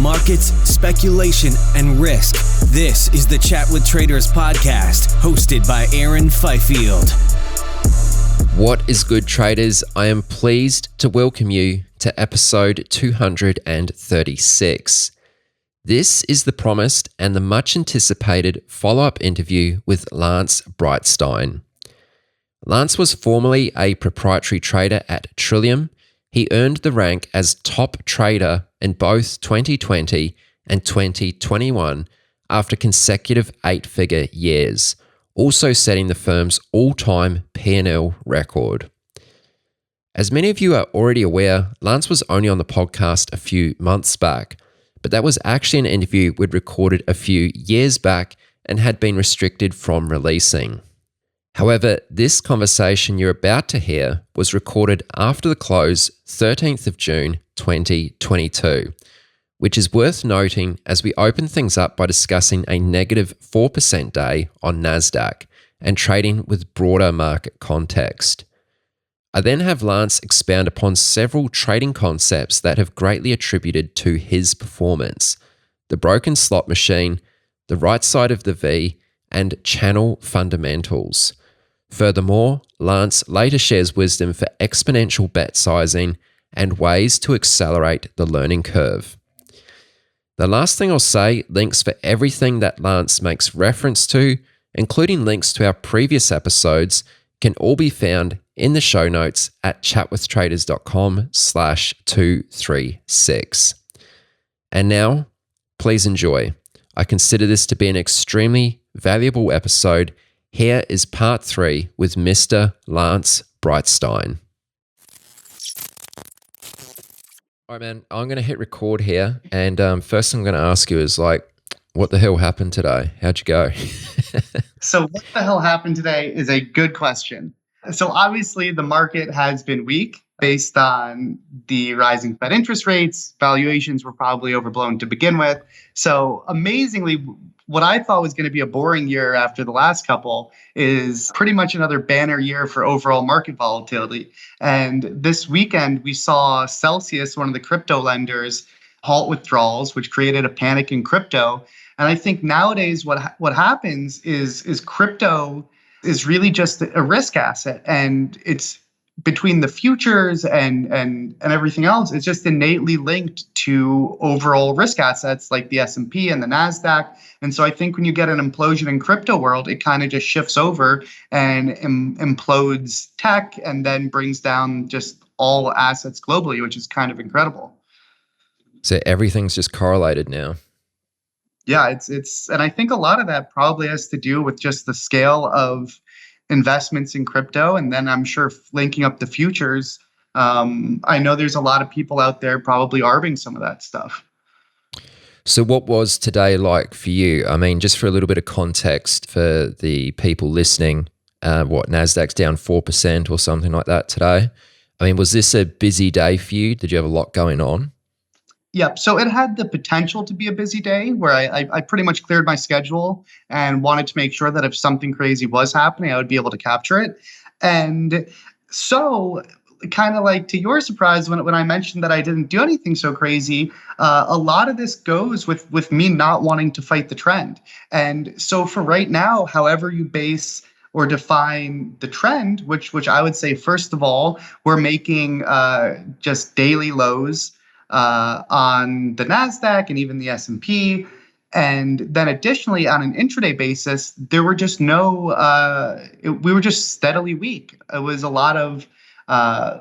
markets, speculation, and risk. This is the Chat with Traders podcast, hosted by Aaron Fifield. What is good, traders? I am pleased to welcome you to episode 236. This is the promised and the much anticipated follow-up interview with Lance Breitstein. Lance was formerly a proprietary trader at Trillium. He earned the rank as top trader in both 2020 and 2021 after consecutive 8-figure years, also setting the firm's all-time P&L record. As many of you are already aware, Lance was only on the podcast a few months back, but that was actually an interview we'd recorded a few years back and had been restricted from releasing. However, this conversation you're about to hear was recorded after the close 13th of June 2022, which is worth noting as we open things up by discussing a negative 4% day on Nasdaq and trading with broader market context. I then have Lance expound upon several trading concepts that have greatly attributed to his performance: the broken slot machine, the right side of the V, and channel fundamentals. Furthermore, Lance later shares wisdom for exponential bet sizing and ways to accelerate the learning curve. The last thing I'll say, links for everything that Lance makes reference to, including links to our previous episodes, can all be found in the show notes at chatwithtraders.com/236. And now, please enjoy. I consider this to be an extremely valuable episode. Here is part 3 with Mr. Lance Breitstein. All right, man, I'm going to hit record here. And first thing I'm going to ask you is what the hell happened today? How'd you go? So what the hell happened today is a good question. So obviously the market has been weak based on the rising Fed interest rates. Valuations were probably overblown to begin with. So amazingly, what I thought was going to be a boring year after the last couple is pretty much another banner year for overall market volatility. And this weekend, we saw Celsius, one of the crypto lenders, halt withdrawals, which created a panic in crypto. And I think nowadays what happens is crypto is really just a risk asset. And it's between the futures and everything else, it's just innately linked to overall risk assets like the S&P and the Nasdaq. And so I think when you get an implosion in crypto world, it kind of just shifts over and implodes tech and then brings down just all assets globally, which is kind of incredible. So everything's just correlated now. Yeah, it's and I think a lot of that probably has to do with just the scale of investments in crypto, and then I'm sure linking up the futures. I know there's a lot of people out there probably arbing some of that stuff. So what was today like for you? I mean, just for a little bit of context for the people listening, Nasdaq's down 4% or something like that today. I mean, was this a busy day for you? Did you have a lot going on? Yep. So it had the potential to be a busy day where I pretty much cleared my schedule and wanted to make sure that if something crazy was happening, I would be able to capture it. And so kind of like to your surprise, when I mentioned that I didn't do anything so crazy, a lot of this goes with me not wanting to fight the trend. And so for right now, however you base or define the trend, which I would say, first of all, we're making just daily lows on the Nasdaq and even the S&P. And then additionally, on an intraday basis, there were just we were just steadily weak. It was a lot of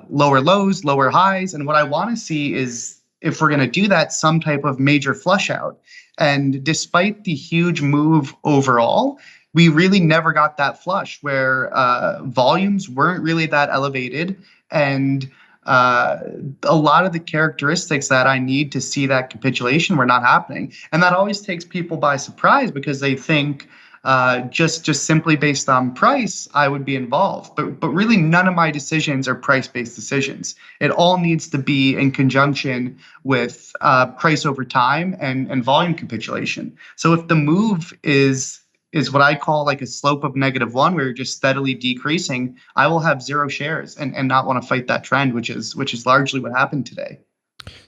lower lows, lower highs. And what I want to see is, if we're going to do that, some type of major flush out. And despite the huge move overall, we really never got that flush where volumes weren't really that elevated. And a lot of the characteristics that I need to see that capitulation were not happening. And that always takes people by surprise because they think just simply based on price, I would be involved. But really, none of my decisions are price-based decisions. It all needs to be in conjunction with price over time and volume capitulation. So if the move is what I call like a slope of -1, where you're just steadily decreasing, I will have zero shares and not want to fight that trend, which is largely what happened today.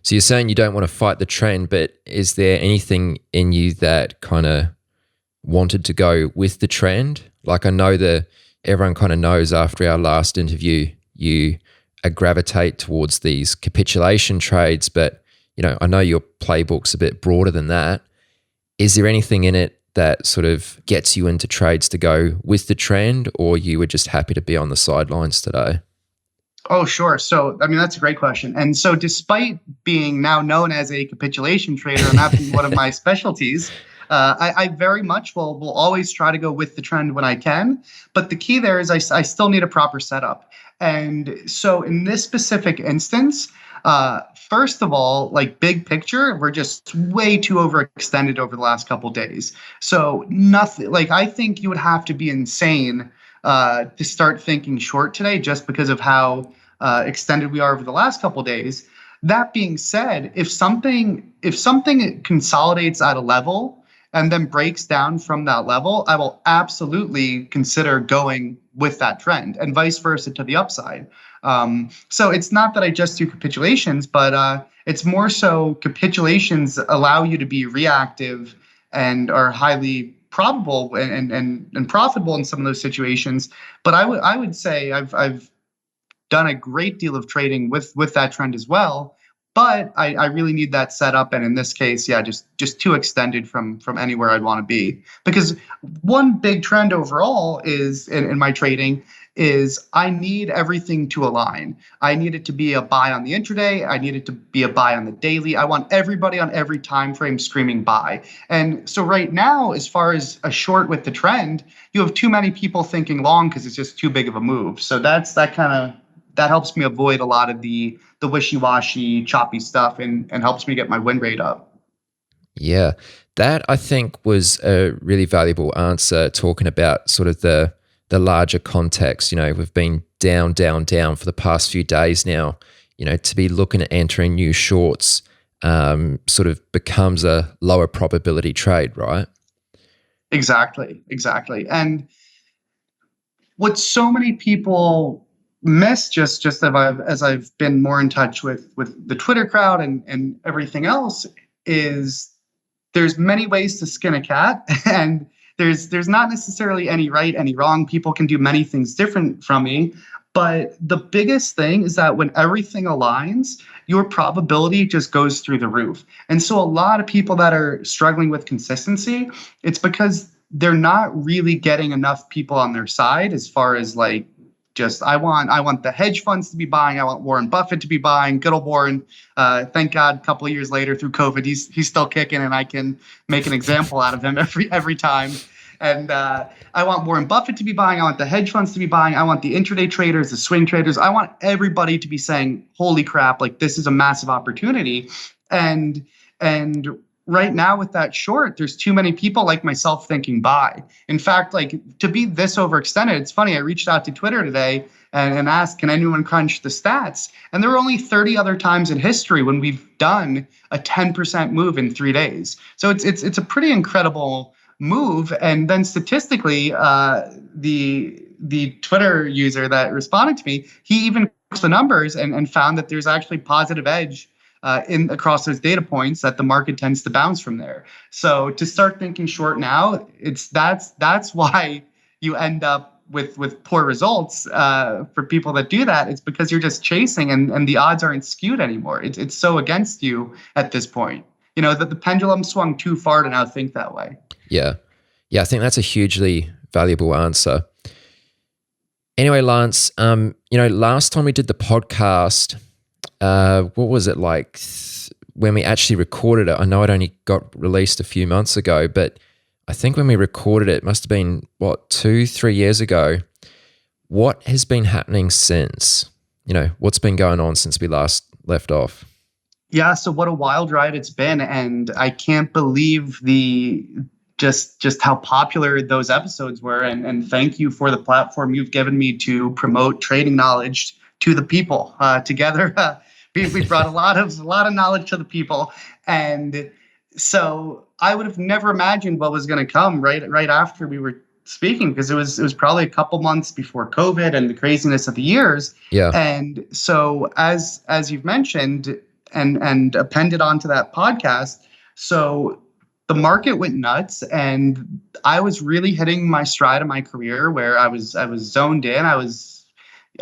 So you're saying you don't want to fight the trend, but is there anything in you that kind of wanted to go with the trend? Like I know that everyone kind of knows after our last interview, you gravitate towards these capitulation trades, but I know your playbook's a bit broader than that. Is there anything in it that sort of gets you into trades to go with the trend, or you were just happy to be on the sidelines today? Oh, sure. So, I mean, that's a great question. And so despite being now known as a capitulation trader and that being one of my specialties, I very much will always try to go with the trend when I can. But the key there is I still need a proper setup. And so in this specific instance, first of all, like big picture, we're just way too overextended over the last couple of days. So nothing, like I think you would have to be insane to start thinking short today just because of how extended we are over the last couple of days. That being said, if something consolidates at a level and then breaks down from that level, I will absolutely consider going with that trend, and vice versa to the upside. So it's not that I just do capitulations, but it's more so capitulations allow you to be reactive and are highly probable and profitable in some of those situations. But I would say I've done a great deal of trading with that trend as well. But I really need that setup, and in this case, yeah, just too extended from anywhere I'd want to be. Because one big trend overall is in my trading is I need everything to align. I need it to be a buy on the intraday. I need it to be a buy on the daily. I want everybody on every time frame screaming buy. And so right now, as far as a short with the trend, you have too many people thinking long because it's just too big of a move. So that helps me avoid a lot of the wishy-washy, choppy stuff and helps me get my win rate up. Yeah, that I think was a really valuable answer, talking about sort of the larger context. We've been down for the past few days now. To be looking at entering new shorts sort of becomes a lower probability trade, right? Exactly. And what so many people miss, just as I've been more in touch with the Twitter crowd and everything else, is there's many ways to skin a cat, and there's not necessarily any right, any wrong. People can do many things different from me. But the biggest thing is that when everything aligns, your probability just goes through the roof. And so a lot of people that are struggling with consistency, it's because they're not really getting enough people on their side as far as like, just I want the hedge funds to be buying. I want Warren Buffett to be buying. Good old Warren. Thank God, a couple of years later through COVID, he's still kicking, and I can make an example out of him every time. And I want Warren Buffett to be buying. I want the hedge funds to be buying. I want the intraday traders, the swing traders. I want everybody to be saying, "Holy crap! Like this is a massive opportunity." And right now with that short, there's too many people like myself thinking buy. In fact, like to be this overextended, it's funny. I reached out to Twitter today and asked, can anyone crunch the stats? And there were only 30 other times in history when we've done a 10% move in 3 days. So it's a pretty incredible move. And then statistically, the Twitter user that responded to me, he even crushed the numbers and found that there's actually positive edge in across those data points, that the market tends to bounce from there. So to start thinking short now, that's why you end up with poor results for people that do that. It's because you're just chasing and the odds aren't skewed anymore. It's so against you at this point. That the pendulum swung too far to now think that way. Yeah. I think that's a hugely valuable answer. Anyway, Lance, last time we did the podcast, what was it like when we actually recorded it? I know it only got released a few months ago, but I think when we recorded it, it must have been, 2-3 years ago. What has been happening since? What's been going on since we last left off? Yeah, so what a wild ride it's been. And I can't believe just how popular those episodes were. And thank you for the platform you've given me to promote trading knowledge to the people. Together, we brought a lot of knowledge to the people. And so I would have never imagined what was going to come right after we were speaking, because it was probably a couple months before COVID and the craziness of the years. Yeah. And so as you've mentioned, and appended onto that podcast. So the market went nuts, and I was really hitting my stride of my career where I was zoned in.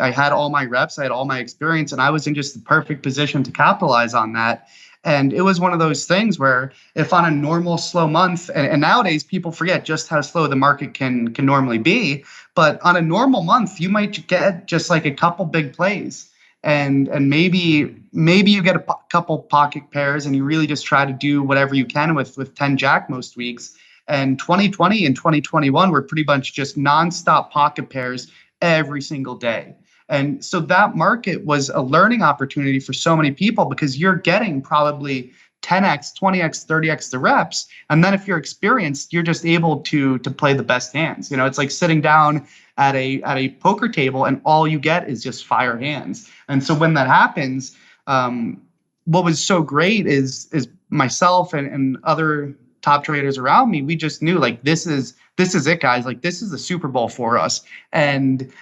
I had all my reps, I had all my experience, and I was in just the perfect position to capitalize on that. And it was one of those things where if on a normal slow month, and nowadays people forget just how slow the market can normally be, but on a normal month, you might get just like a couple big plays. And maybe you get a couple pocket pairs and you really just try to do whatever you can with 10 jack most weeks. And 2020 and 2021 were pretty much just nonstop pocket pairs every single day. And so that market was a learning opportunity for so many people because you're getting probably 10x, 20x, 30x the reps. And then if you're experienced, you're just able to play the best hands. You know, it's like sitting down at a poker table and all you get is just fire hands. And so when that happens, what was so great is myself and other top traders around me, we just knew like this is it, guys. Like this is the Super Bowl for us. And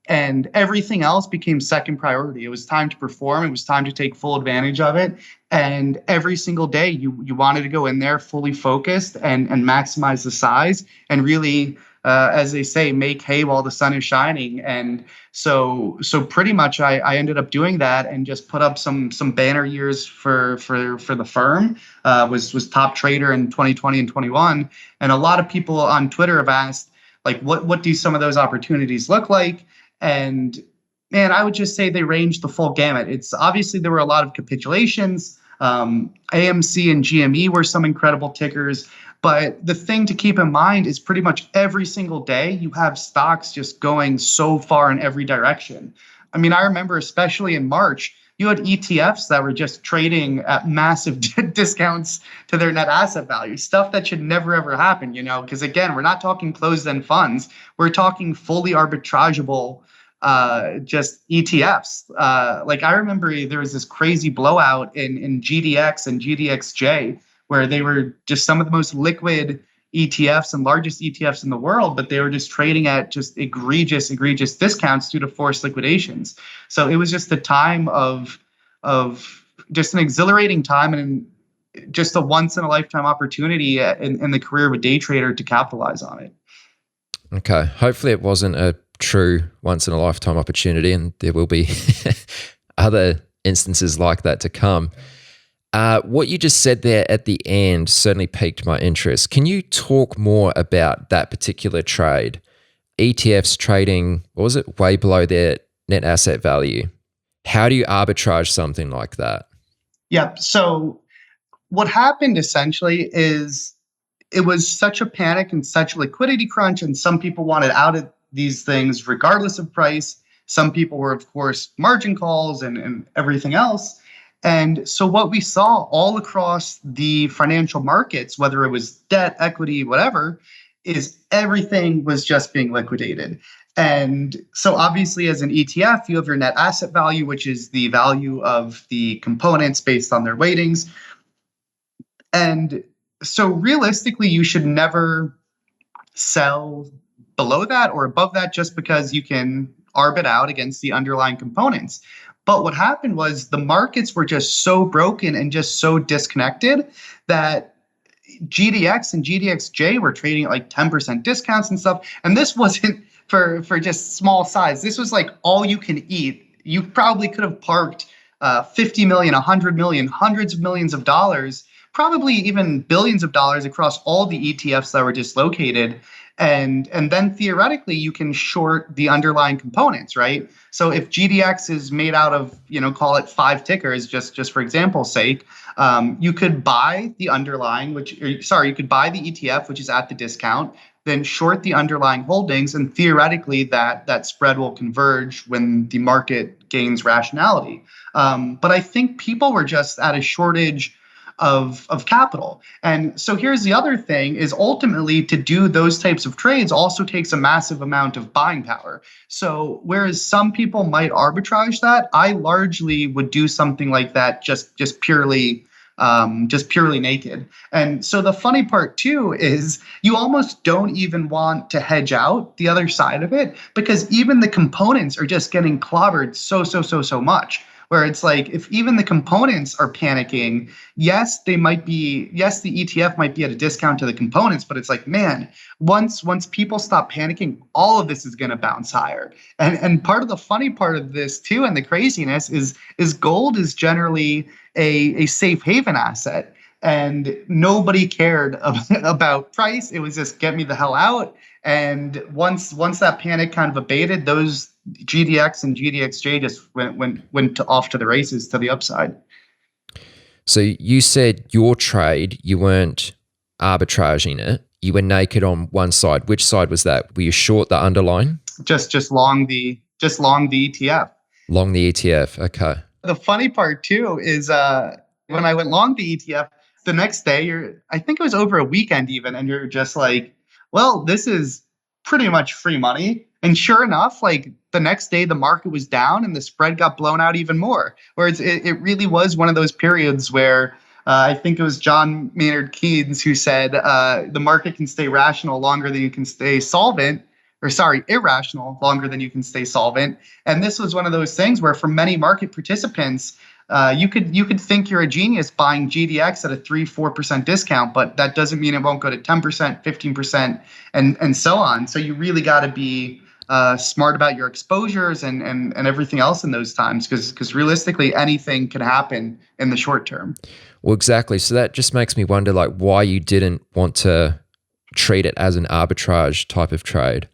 everything else became second priority. It was time to perform. It was time to take full advantage of it. And every single day you wanted to go in there fully focused and maximize the size and really, as they say, make hay while the sun is shining. And so pretty much I ended up doing that and just put up some banner years for the firm. Was top trader in 2020 and 21. And a lot of people on Twitter have asked, like, what do some of those opportunities look like? And man, I would just say they ranged the full gamut. It's obviously there were a lot of capitulations. AMC and GME were some incredible tickers. But the thing to keep in mind is pretty much every single day you have stocks just going so far in every direction. I mean, I remember especially in March, you had ETFs that were just trading at massive discounts to their net asset value, stuff that should never, ever happen, you know, because again, we're not talking closed-end funds. We're talking fully arbitrageable just ETFs. Like I remember there was this crazy blowout in GDX and GDXJ where they were just some of the most liquid ETFs and largest ETFs in the world, but they were just trading at just egregious discounts due to forced liquidations. So it was just a time of just an exhilarating time and just a once in a lifetime opportunity in the career of a day trader to capitalize on it. Okay. Hopefully it wasn't a true once in a lifetime opportunity and there will be other instances like that to come. What you just said there at the end certainly piqued my interest. Can you talk more about that particular trade? ETFs trading, what was it, way below their net asset value. How do you arbitrage something like that? Yeah. So what happened essentially is it was such a panic and such a liquidity crunch, and some people wanted out of these things regardless of price. Some people were, of course, margin calls and everything else. And so what we saw all across the financial markets, whether it was debt, equity, whatever, is everything was just being liquidated. And so obviously as an ETF, you have your net asset value, which is the value of the components based on their weightings. And so realistically, you should never sell below that or above that just because you can arb it out against the underlying components. But what happened was the markets were just so broken and just so disconnected that GDX and GDXJ were trading at like 10% discounts and stuff. And this wasn't for just small size. This was like all you can eat. You probably could have parked 50 million, 100 million, hundreds of millions of dollars, probably even billions of dollars across all the ETFs that were dislocated. And then theoretically, you can short the underlying components, right? So if GDX is made out of, call it 5 tickers, just for example's sake, you could buy the underlying, you could buy the ETF, which is at the discount, then short the underlying holdings, and theoretically that spread will converge when the market gains rationality. But I think people were just at a shortage of capital. And so here's the other thing is ultimately to do those types of trades also takes a massive amount of buying power. So whereas some people might arbitrage that, I largely would do something like that just purely naked. And so the funny part too is you almost don't even want to hedge out the other side of it because even the components are just getting clobbered so much. where it's like, if even the components are panicking, yes, the ETF might be at a discount to the components, but it's like, man, once people stop panicking, all of this is going to bounce higher. And part of the funny part of this too, and the craziness is gold is generally a safe haven asset. And nobody cared about price. It was just get me the hell out. And once that panic kind of abated, those GDX and GDXJ just went off to the races to the upside. So you said your trade, you weren't arbitraging it. You were naked on one side. Which side was that? Were you short the underlying? Just long the ETF. Long the ETF. Okay. The funny part too is when I went long the ETF, the next day, I think it was over a weekend even, and you're just like, well, this is pretty much free money. And sure enough, like the next day, the market was down and the spread got blown out even more. Whereas it really was one of those periods where I think it was John Maynard Keynes who said the market can stay rational longer than you can stay irrational longer than you can stay solvent. And this was one of those things where for many market participants, you could think you're a genius buying GDX at a 3-4% discount, but that doesn't mean it won't go to 10%, 15%, and so on. So you really got to be smart about your exposures and everything else in those times, because realistically anything can happen in the short term. Well, exactly. So that just makes me wonder, like, why you didn't want to treat it as an arbitrage type of trade.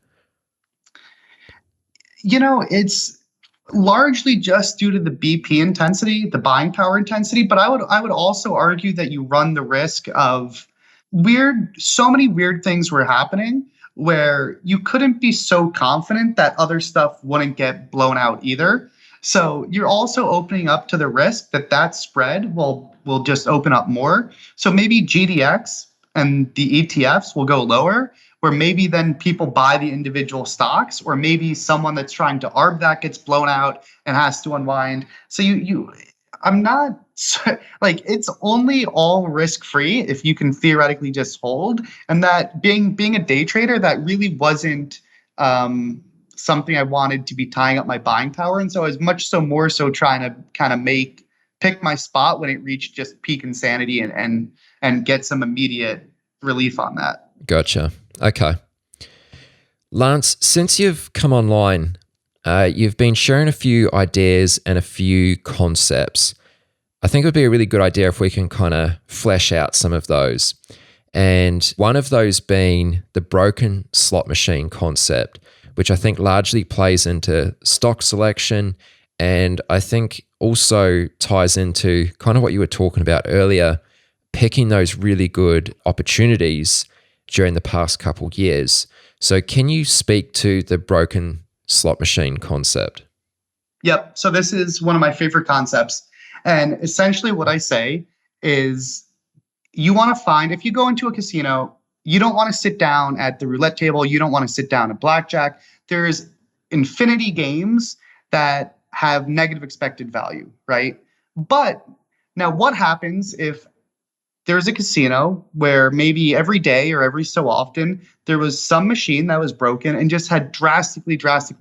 It's largely just due to the BP intensity, the buying power intensity. But I would also argue that you run the risk of so many weird things were happening where you couldn't be so confident that other stuff wouldn't get blown out either. So you're also opening up to the risk that spread will just open up more. So maybe GDX and the ETFs will go lower, where maybe then people buy the individual stocks, or maybe someone that's trying to arb that gets blown out and has to unwind. So I'm not like, it's only all risk-free if you can theoretically just hold. And that being a day trader, that really wasn't something I wanted to be tying up my buying power. And so I was more so trying to kind of pick my spot when it reached just peak insanity and get some immediate relief on that. Gotcha. Okay. Lance, since you've come online, you've been sharing a few ideas and a few concepts. I think it would be a really good idea if we can kind of flesh out some of those. And one of those being the broken slot machine concept, which I think largely plays into stock selection, and I think also ties into kind of what you were talking about earlier, picking those really good opportunities during the past couple of years. So can you speak to the broken slot machine concept? Yep. So this is one of my favorite concepts. And essentially what I say is, you want to find, if you go into a casino, you don't want to sit down at the roulette table. You don't want to sit down at blackjack. There's infinity games that have negative expected value, right? But now what happens if there's a casino where maybe every day or every so often there was some machine that was broken and just had drastically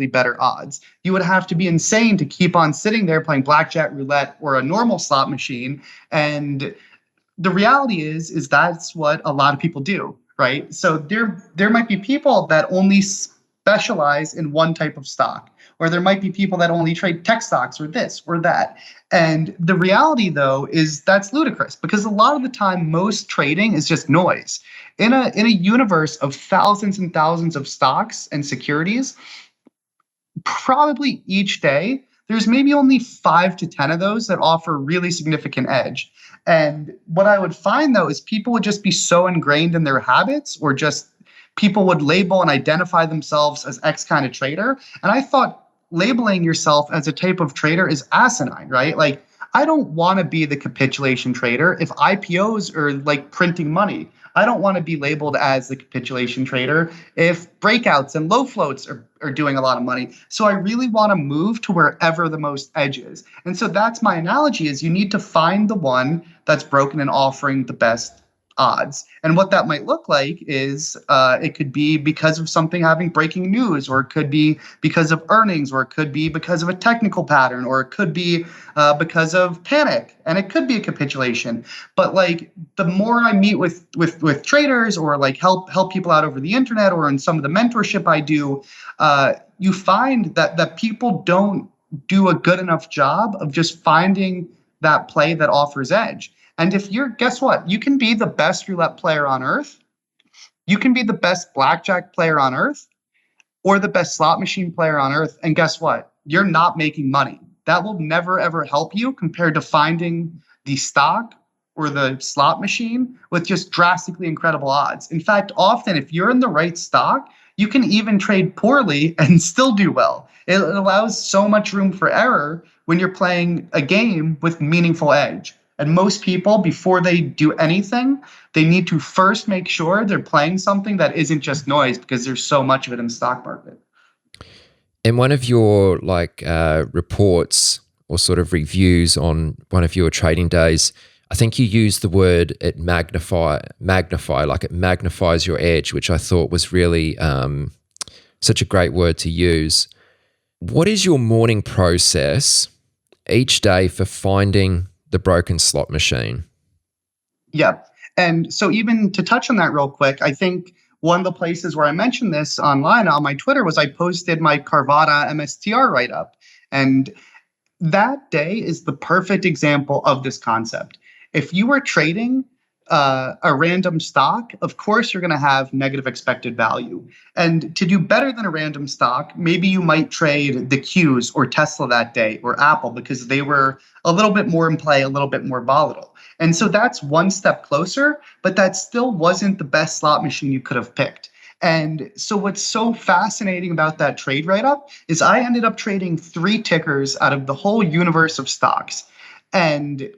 better odds? You would have to be insane to keep on sitting there playing blackjack, roulette, or a normal slot machine. And the reality is that's what a lot of people do, right? So there might be people that only specialize in one type of stock, or there might be people that only trade tech stocks or this or that. And the reality, though, is that's ludicrous, because a lot of the time, most trading is just noise. In a universe of thousands and thousands of stocks and securities, probably each day, there's maybe only 5 to 10 of those that offer really significant edge. And what I would find, though, is people would just be so ingrained in their habits, or just people would label and identify themselves as X kind of trader. And I thought labeling yourself as a type of trader is asinine, right? Like, I don't want to be the capitulation trader if IPOs are like printing money. I don't want to be labeled as the capitulation trader if breakouts and low floats are doing a lot of money. So I really want to move to wherever the most edge is. And so that's my analogy, is you need to find the one that's broken and offering the best odds. And what that might look like is it could be because of something having breaking news, or it could be because of earnings, or it could be because of a technical pattern, or it could be because of panic, and it could be a capitulation. But like the more I meet with traders, or like help people out over the internet, or in some of the mentorship I do, you find that people don't do a good enough job of just finding that play that offers edge. And guess what? You can be the best roulette player on earth. You can be the best blackjack player on earth, or the best slot machine player on earth. And guess what? You're not making money. That will never, ever help you compared to finding the stock or the slot machine with just drastically incredible odds. In fact, often if you're in the right stock, you can even trade poorly and still do well. It allows so much room for error when you're playing a game with meaningful edge. And most people, before they do anything, they need to first make sure they're playing something that isn't just noise, because there's so much of it in the stock market. In one of your reports or sort of reviews on one of your trading days, I think you used the word magnify, like it magnifies your edge, which I thought was really such a great word to use. What is your morning process each day for finding the broken slot machine? Yeah. And so even to touch on that real quick, I think one of the places where I mentioned this online on my Twitter was I posted my Carvana MSTR write-up. And that day is the perfect example of this concept. If you are trading a random stock, of course you're going to have negative expected value. And to do better than a random stock, maybe you might trade the Qs or Tesla that day, or Apple, because they were a little bit more in play, a little bit more volatile. And so that's one step closer, but that still wasn't the best slot machine you could have picked. And so what's so fascinating about that trade write-up is I ended up trading 3 tickers out of the whole universe of stocks. And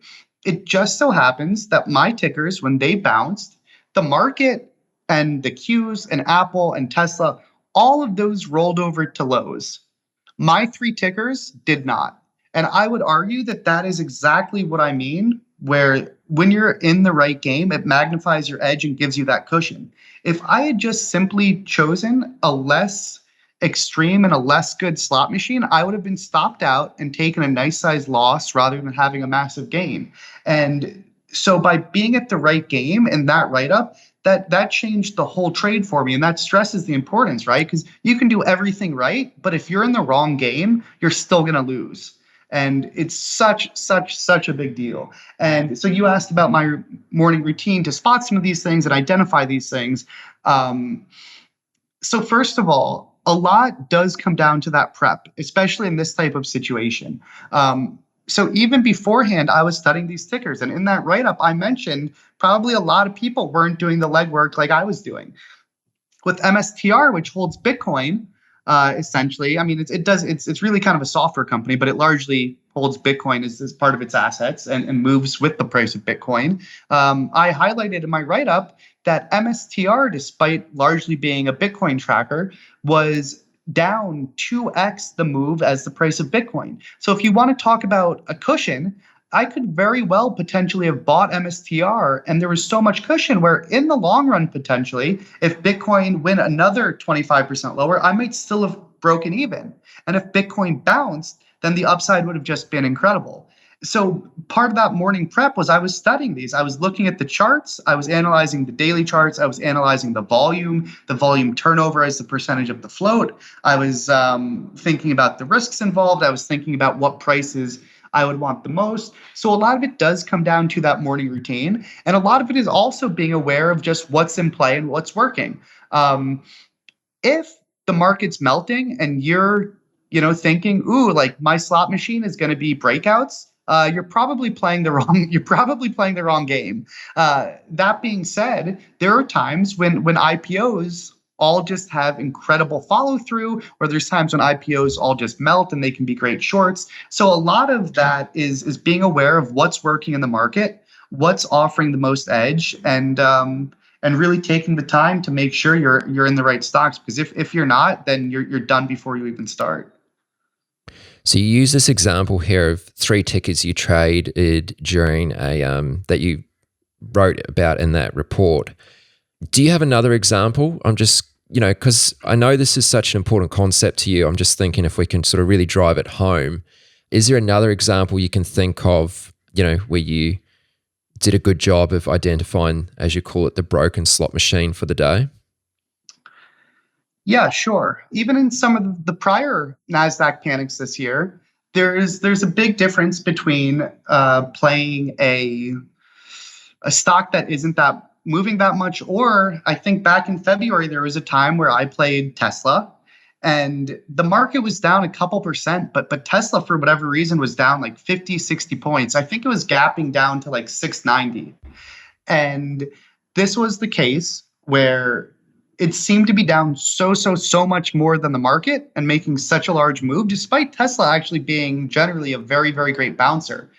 it just so happens that my tickers, when they bounced, the market and the Qs and Apple and Tesla, all of those rolled over to lows. My 3 tickers did not. And I would argue that that is exactly what I mean, where when you're in the right game, it magnifies your edge and gives you that cushion. If I had just simply chosen a less extreme and a less good slot machine, I would have been stopped out and taken a nice size loss rather than having a massive gain. And so by being at the right game in that write-up, that changed the whole trade for me. And that stresses the importance, right? Because you can do everything right, but if you're in the wrong game, you're still going to lose. And it's such a big deal. And so you asked about my morning routine to spot some of these things and identify these things. So first of all, a lot does come down to that prep, especially in this type of situation. So even beforehand, I was studying these tickers. And in that write-up, I mentioned probably a lot of people weren't doing the legwork like I was doing. With MSTR, which holds Bitcoin, essentially, I mean, it's really kind of a software company, but it largely holds Bitcoin as part of its assets and moves with the price of Bitcoin. I highlighted in my write-up that MSTR, despite largely being a Bitcoin tracker, was down 2x the move as the price of Bitcoin. So if you want to talk about a cushion, I could very well potentially have bought MSTR, and there was so much cushion where in the long run, potentially, if Bitcoin went another 25% lower, I might still have broken even. And if Bitcoin bounced, then the upside would have just been incredible. So part of that morning prep was I was studying these. I was looking at the charts. I was analyzing the daily charts. I was analyzing the volume turnover as the percentage of the float. I was thinking about the risks involved. I was thinking about what prices I would want the most. So a lot of it does come down to that morning routine. And a lot of it is also being aware of just what's in play and what's working. If the market's melting and you're thinking, ooh, like my slot machine is going to be breakouts, you're probably playing the wrong game. That being said, there are times when IPOs all just have incredible follow through, or there's times when IPOs all just melt and they can be great shorts. So a lot of that is being aware of what's working in the market, what's offering the most edge, and really taking the time to make sure you're in the right stocks. Because if you're not, then you're done before you even start. So you use this example here of 3 tickers you traded during a that you wrote about in that report. Do you have another example? I'm just, because I know this is such an important concept to you. I'm just thinking if we can sort of really drive it home. Is there another example you can think of, where you did a good job of identifying, as you call it, the broken slot machine for the day? Yeah, sure. Even in some of the prior Nasdaq panics this year, there's a big difference between playing a stock that isn't that moving that much, or I think back in February there was a time where I played Tesla, and the market was down a couple percent, but Tesla, for whatever reason, was down like 50, 60 points. I think it was gapping down to like 690. And this was the case where it seemed to be down so much more than the market and making such a large move, despite Tesla actually being generally a very, very great bouncer.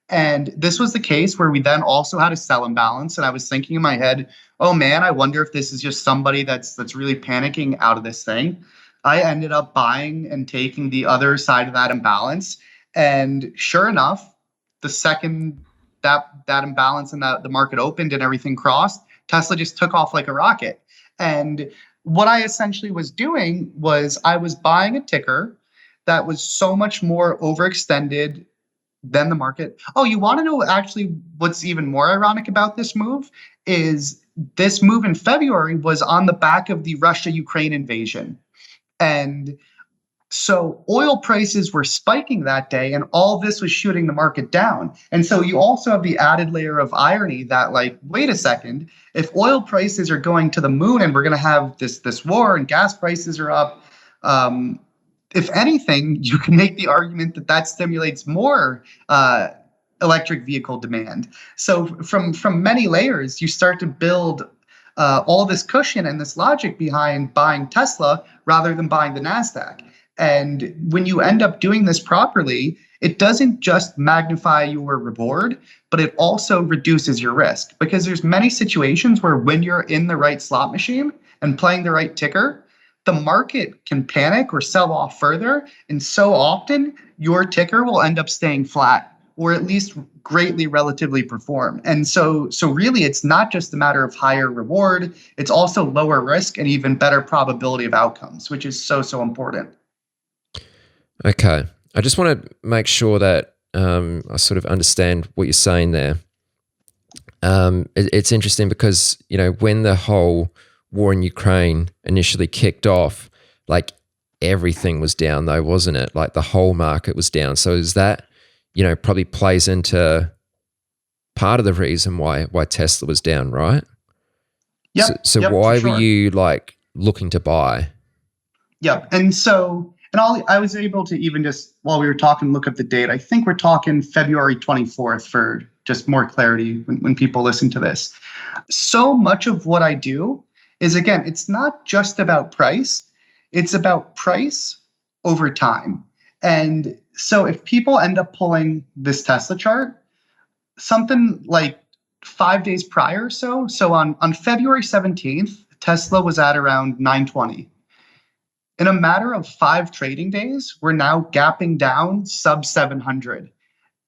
And this was the case where we then also had a sell imbalance. And I was thinking in my head, oh man, I wonder if this is just somebody that's really panicking out of this thing. I ended up buying and taking the other side of that imbalance. And sure enough, the second that imbalance and the market opened and everything crossed, Tesla just took off like a rocket. And what I essentially was doing was I was buying a ticker that was so much more overextended than the market. Oh, you want to know actually what's even more ironic about this move is this move in February was on the back of the Russia-Ukraine invasion. And so oil prices were spiking that day, and all this was shooting the market down. And so you also have the added layer of irony that, like, wait a second, if oil prices are going to the moon and we're going to have this war and gas prices are up, if anything, you can make the argument that stimulates more electric vehicle demand. So from many layers, you start to build all this cushion and this logic behind buying Tesla rather than buying the Nasdaq. And when you end up doing this properly, it doesn't just magnify your reward, but it also reduces your risk, because there's many situations where when you're in the right slot machine and playing the right ticker, the market can panic or sell off further. And so often your ticker will end up staying flat, or at least greatly relatively perform. And so really it's not just a matter of higher reward, it's also lower risk and even better probability of outcomes, which is so important. Okay. I just want to make sure that I sort of understand what you're saying there. It's interesting because, when the whole war in Ukraine initially kicked off, like everything was down though, wasn't it? Like the whole market was down. So is that, probably plays into part of the reason why Tesla was down, right? Yeah. So why were you like looking to buy? Yeah. I was able to even just, while we were talking, look up the date. I think we're talking February 24th for just more clarity when people listen to this. So much of what I do is, again, it's not just about price. It's about price over time. And so if people end up pulling this Tesla chart, something like 5 days prior or so on February 17th, Tesla was at around 920. In a matter of 5 trading days, we're now gapping down sub 700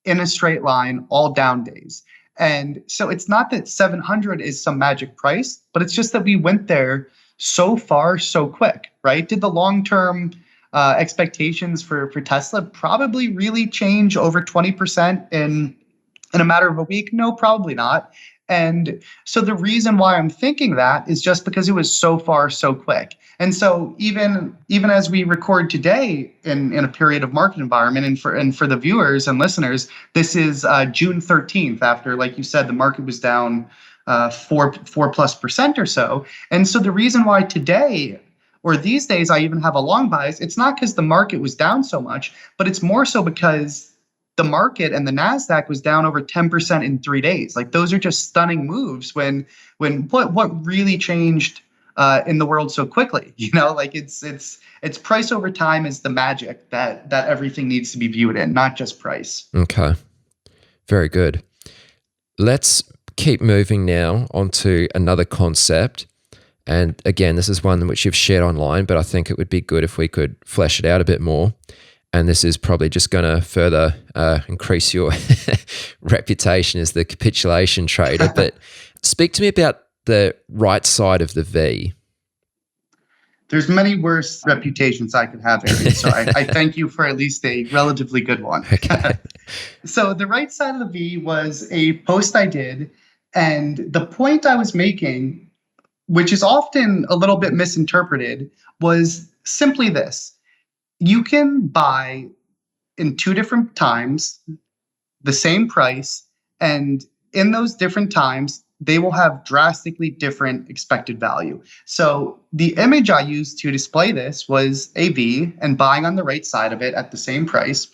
in a straight line, all down days. And so it's not that 700 is some magic price, but it's just that we went there so far, so quick, right? Did the long-term expectations for Tesla probably really change over 20% in a matter of a week? No, probably not. And so the reason why I'm thinking that is just because it was so far, so quick. And so even as we record today in a period of market environment, and for the viewers and listeners, this is June 13th, after, like you said, the market was down 4+% or so. And so the reason why today, or these days, I even have a long bias, it's not because the market was down so much, but it's more so because the market and the Nasdaq was down over 10% in 3 days. Like, those are just stunning moves when what really changed in the world so quickly. Like it's price over time is the magic that everything needs to be viewed in, not just price. Okay. Very good. Let's keep moving now onto another concept. And again, this is one which you've shared online, but I think it would be good if we could flesh it out a bit more. And this is probably just going to further increase your reputation as the capitulation trader. But speak to me about the right side of the V. There's many worse reputations I could have, Aaron. So I thank you for at least a relatively good one. Okay. So the right side of the V was a post I did. And the point I was making, which is often a little bit misinterpreted, was simply this. You can buy in two different times the same price, and in those different times, they will have drastically different expected value. So the image I used to display this was a V and buying on the right side of it at the same price.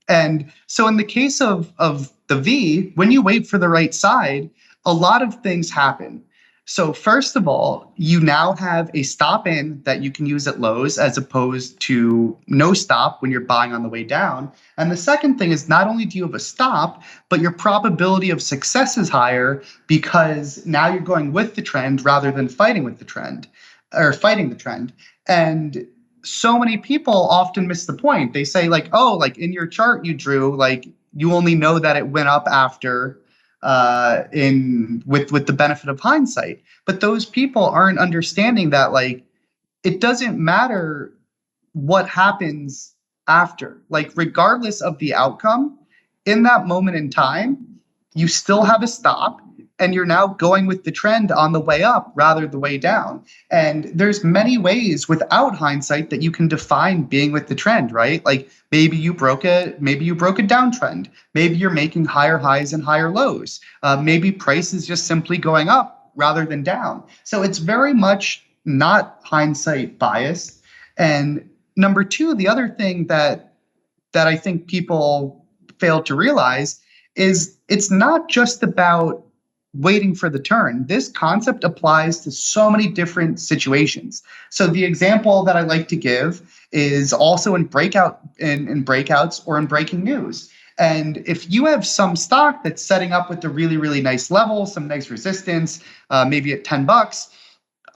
And so in the case of the V, when you wait for the right side, a lot of things happen. So first of all, you now have a stop in that you can use at lows as opposed to no stop when you're buying on the way down. And the second thing is not only do you have a stop, but your probability of success is higher because now you're going with the trend rather than fighting with the trend or fighting the trend. And so many people often miss the point. They say like, oh, like in your chart you drew, like you only know that it went up after with the benefit of hindsight. But those people aren't understanding that like it doesn't matter what happens after. Like regardless of the outcome, in that moment in time, you still have a stop and you're now going with the trend on the way up rather than the way down. And there's many ways without hindsight that you can define being with the trend, right? Like maybe you broke a downtrend. Maybe you're making higher highs and higher lows. Maybe price is just simply going up rather than down. So it's very much not hindsight biased. And number two, the other thing that I think people fail to realize is it's not just about waiting for the turn. This concept applies to so many different situations. So the example that I like to give is also in breakouts or in breaking news. And if you have some stock that's setting up with a really, really nice level, some nice resistance, maybe at $10,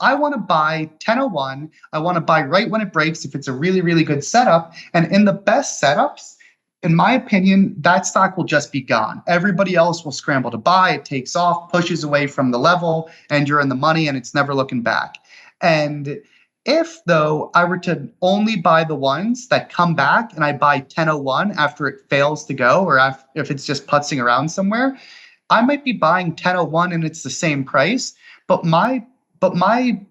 I want to buy 1001. I want to buy right when it breaks if it's a really, really good setup. And in the best setups, in my opinion, that stock will just be gone. Everybody else will scramble to buy. It takes off, pushes away from the level, and you're in the money and it's never looking back. And if, though, I were to only buy the ones that come back and I buy 1001 after it fails to go or if it's just putzing around somewhere, I might be buying 1001 and it's the same price, but my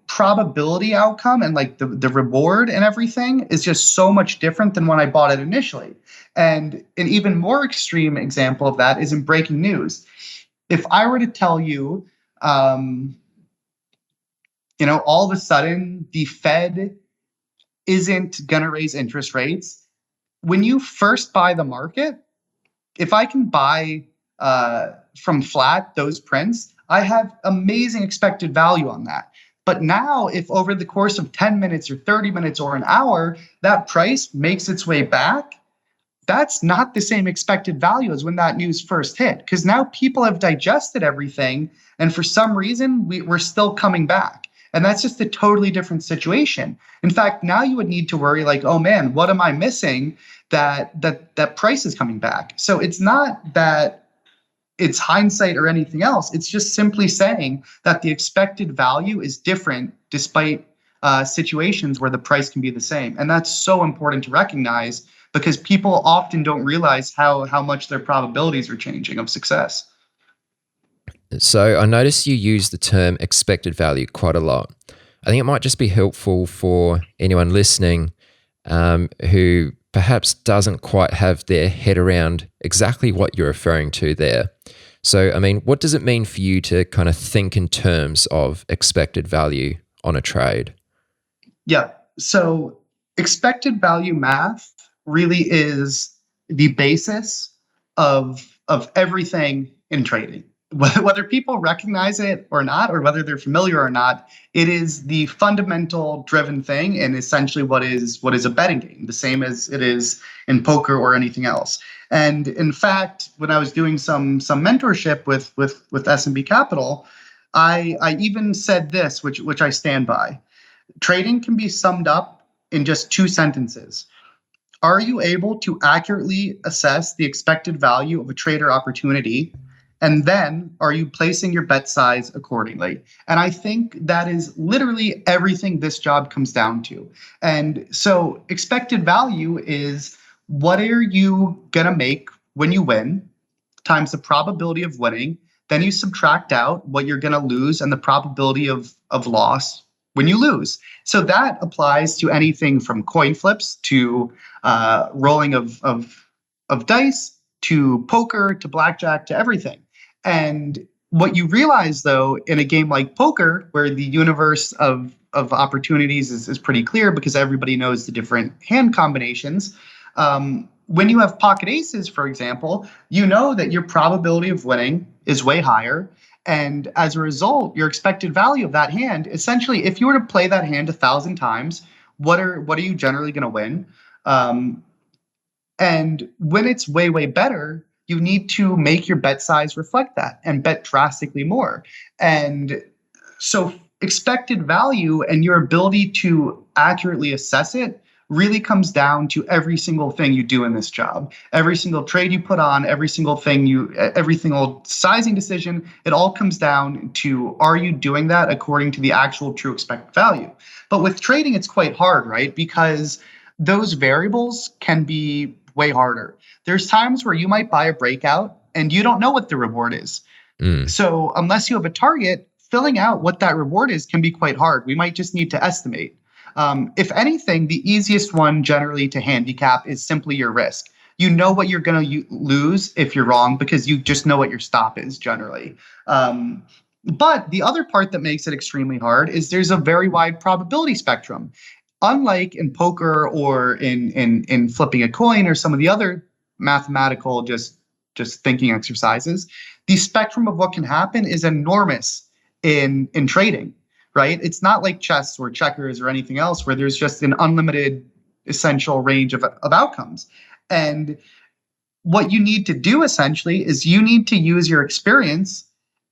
probability outcome and like the reward and everything is just so much different than when I bought it initially. And an even more extreme example of that is in breaking news. If I were to tell you, all of a sudden the Fed isn't going to raise interest rates, when you first buy the market, if I can buy from flat those prints, I have amazing expected value on that. But now if over the course of 10 minutes or 30 minutes or an hour, that price makes its way back, that's not the same expected value as when that news first hit. Because now people have digested everything. And for some reason, we're still coming back. And that's just a totally different situation. In fact, now you would need to worry like, oh man, what am I missing that price is coming back? So it's not that it's hindsight or anything else. It's just simply saying that the expected value is different despite situations where the price can be the same. And that's so important to recognize because people often don't realize how much their probabilities are changing of success. So I noticed you use the term expected value quite a lot. I think it might just be helpful for anyone listening who perhaps doesn't quite have their head around exactly what you're referring to there. So, I mean, what does it mean for you to kind of think in terms of expected value on a trade? Yeah. So expected value math really is the basis of everything in trading. Whether people recognize it or not, or whether they're familiar or not, it is the fundamental driven thing and essentially what is a betting game, the same as it is in poker or anything else. And in fact, when I was doing some mentorship with S&B Capital, I even said this, which I stand by. Trading can be summed up in just two sentences. Are you able to accurately assess the expected value of a trade or opportunity? And then are you placing your bet size accordingly? And I think that is literally everything this job comes down to. And so expected value is, what are you going to make when you win times the probability of winning. Then you subtract out what you're going to lose and the probability of loss when you lose. So that applies to anything from coin flips to rolling of dice to poker to blackjack to everything. And what you realize, though, in a game like poker, where the universe of opportunities is pretty clear because everybody knows the different hand combinations, when you have pocket aces, for example, you know that your probability of winning is way higher. And as a result, your expected value of that hand, essentially, if you were to play that hand 1,000 times, what are you generally going to win? And when it's way, way better, you need to make your bet size reflect that and bet drastically more. And so expected value and your ability to accurately assess it really comes down to every single thing you do in this job. Every single trade you put on, every single sizing decision, it all comes down to, are you doing that according to the actual true expected value? But with trading, it's quite hard, right? Because those variables can be way harder. There's times where you might buy a breakout and you don't know what the reward is. So unless you have a target, filling out what that reward is can be quite hard. We might just need to estimate. If anything, the easiest one generally to handicap is simply your risk. You know what you're going to lose if you're wrong because you just know what your stop is generally. But the other part that makes it extremely hard is there's a very wide probability spectrum. Unlike in poker or in flipping a coin or some of the other mathematical just thinking exercises, the spectrum of what can happen is enormous in trading. Right? It's not like chess or checkers or anything else where there's just an unlimited essential range of outcomes. And what you need to do essentially is you need to use your experience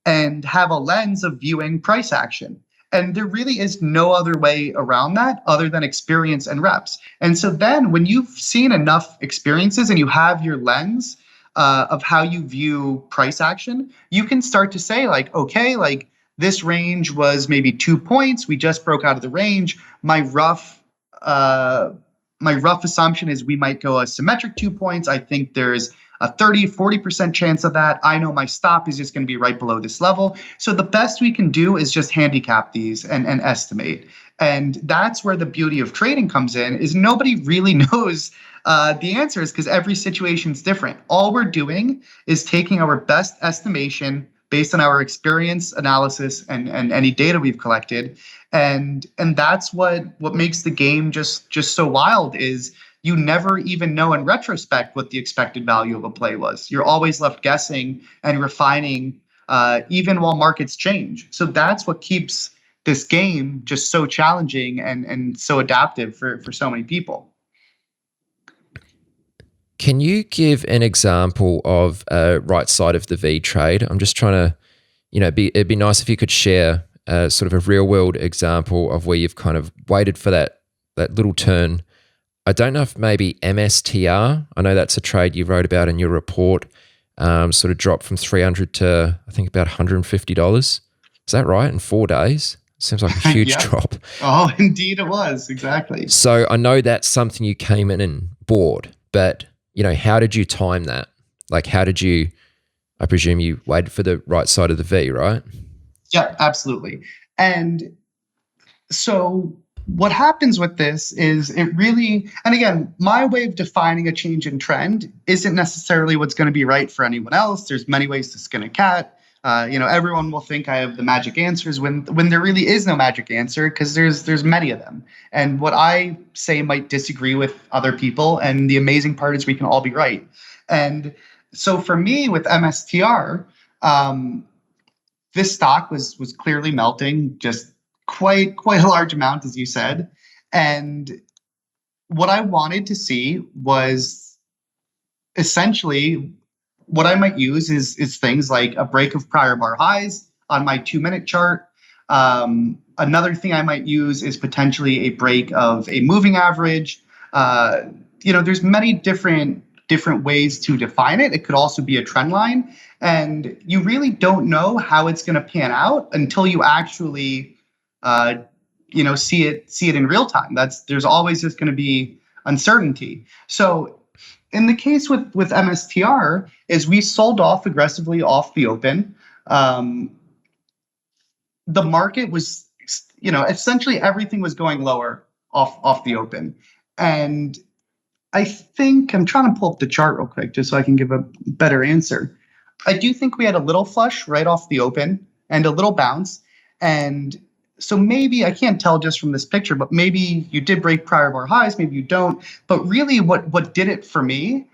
and have a lens of viewing price action. And there really is no other way around that other than experience and reps. And so then when you've seen enough experiences and you have your lens of how you view price action, you can start to say like, okay, like, this range was maybe 2 points. We just broke out of the range. My rough assumption is we might go a symmetric 2 points. I think there's a 40% chance of that. I know my stop is just going to be right below this level. So the best we can do is just handicap these and estimate. And that's where the beauty of trading comes in, is nobody really knows the answers because every situation is different. All we're doing is taking our best estimation based on our experience, analysis, and any data we've collected. And that's what makes the game just so wild, is you never even know in retrospect what the expected value of a play was. You're always left guessing and refining even while markets change. So that's what keeps this game just so challenging and so adaptive for so many people. Can you give an example of a right side of the V trade? I'm just trying to, it'd be nice if you could share sort of a real world example of where you've kind of waited for that little turn. I don't know if maybe MSTR, I know that's a trade you wrote about in your report, sort of dropped from $300 to I think about $150. Is that right? In 4 days? Seems like a huge drop. Oh, indeed it was. Exactly. So I know that's something you came in and bought, but how did you time that? Like, I presume you waited for the right side of the V, right? Yeah, absolutely. And so what happens with this is it really, and again, my way of defining a change in trend isn't necessarily what's going to be right for anyone else. There's many ways to skin a cat. Everyone will think I have the magic answers when there really is no magic answer, because there's many of them. And what I say might disagree with other people. And the amazing part is we can all be right. And so for me with MSTR, this stock was clearly melting, just quite a large amount, as you said. And what I wanted to see was essentially, what I might use is things like a break of prior bar highs on my 2-minute chart. Another thing I might use is potentially a break of a moving average. there's many different ways to define it. It could also be a trend line, and you really don't know how it's going to pan out until you actually see it in real time. There's always just going to be uncertainty. So in the case with MSTR, is we sold off aggressively off the open. The market was, essentially everything was going lower off the open. And I think I'm trying to pull up the chart real quick just so I can give a better answer. I do think we had a little flush right off the open and a little bounce. And so maybe, I can't tell just from this picture, but maybe you did break prior bar highs, maybe you don't. But really what did it for me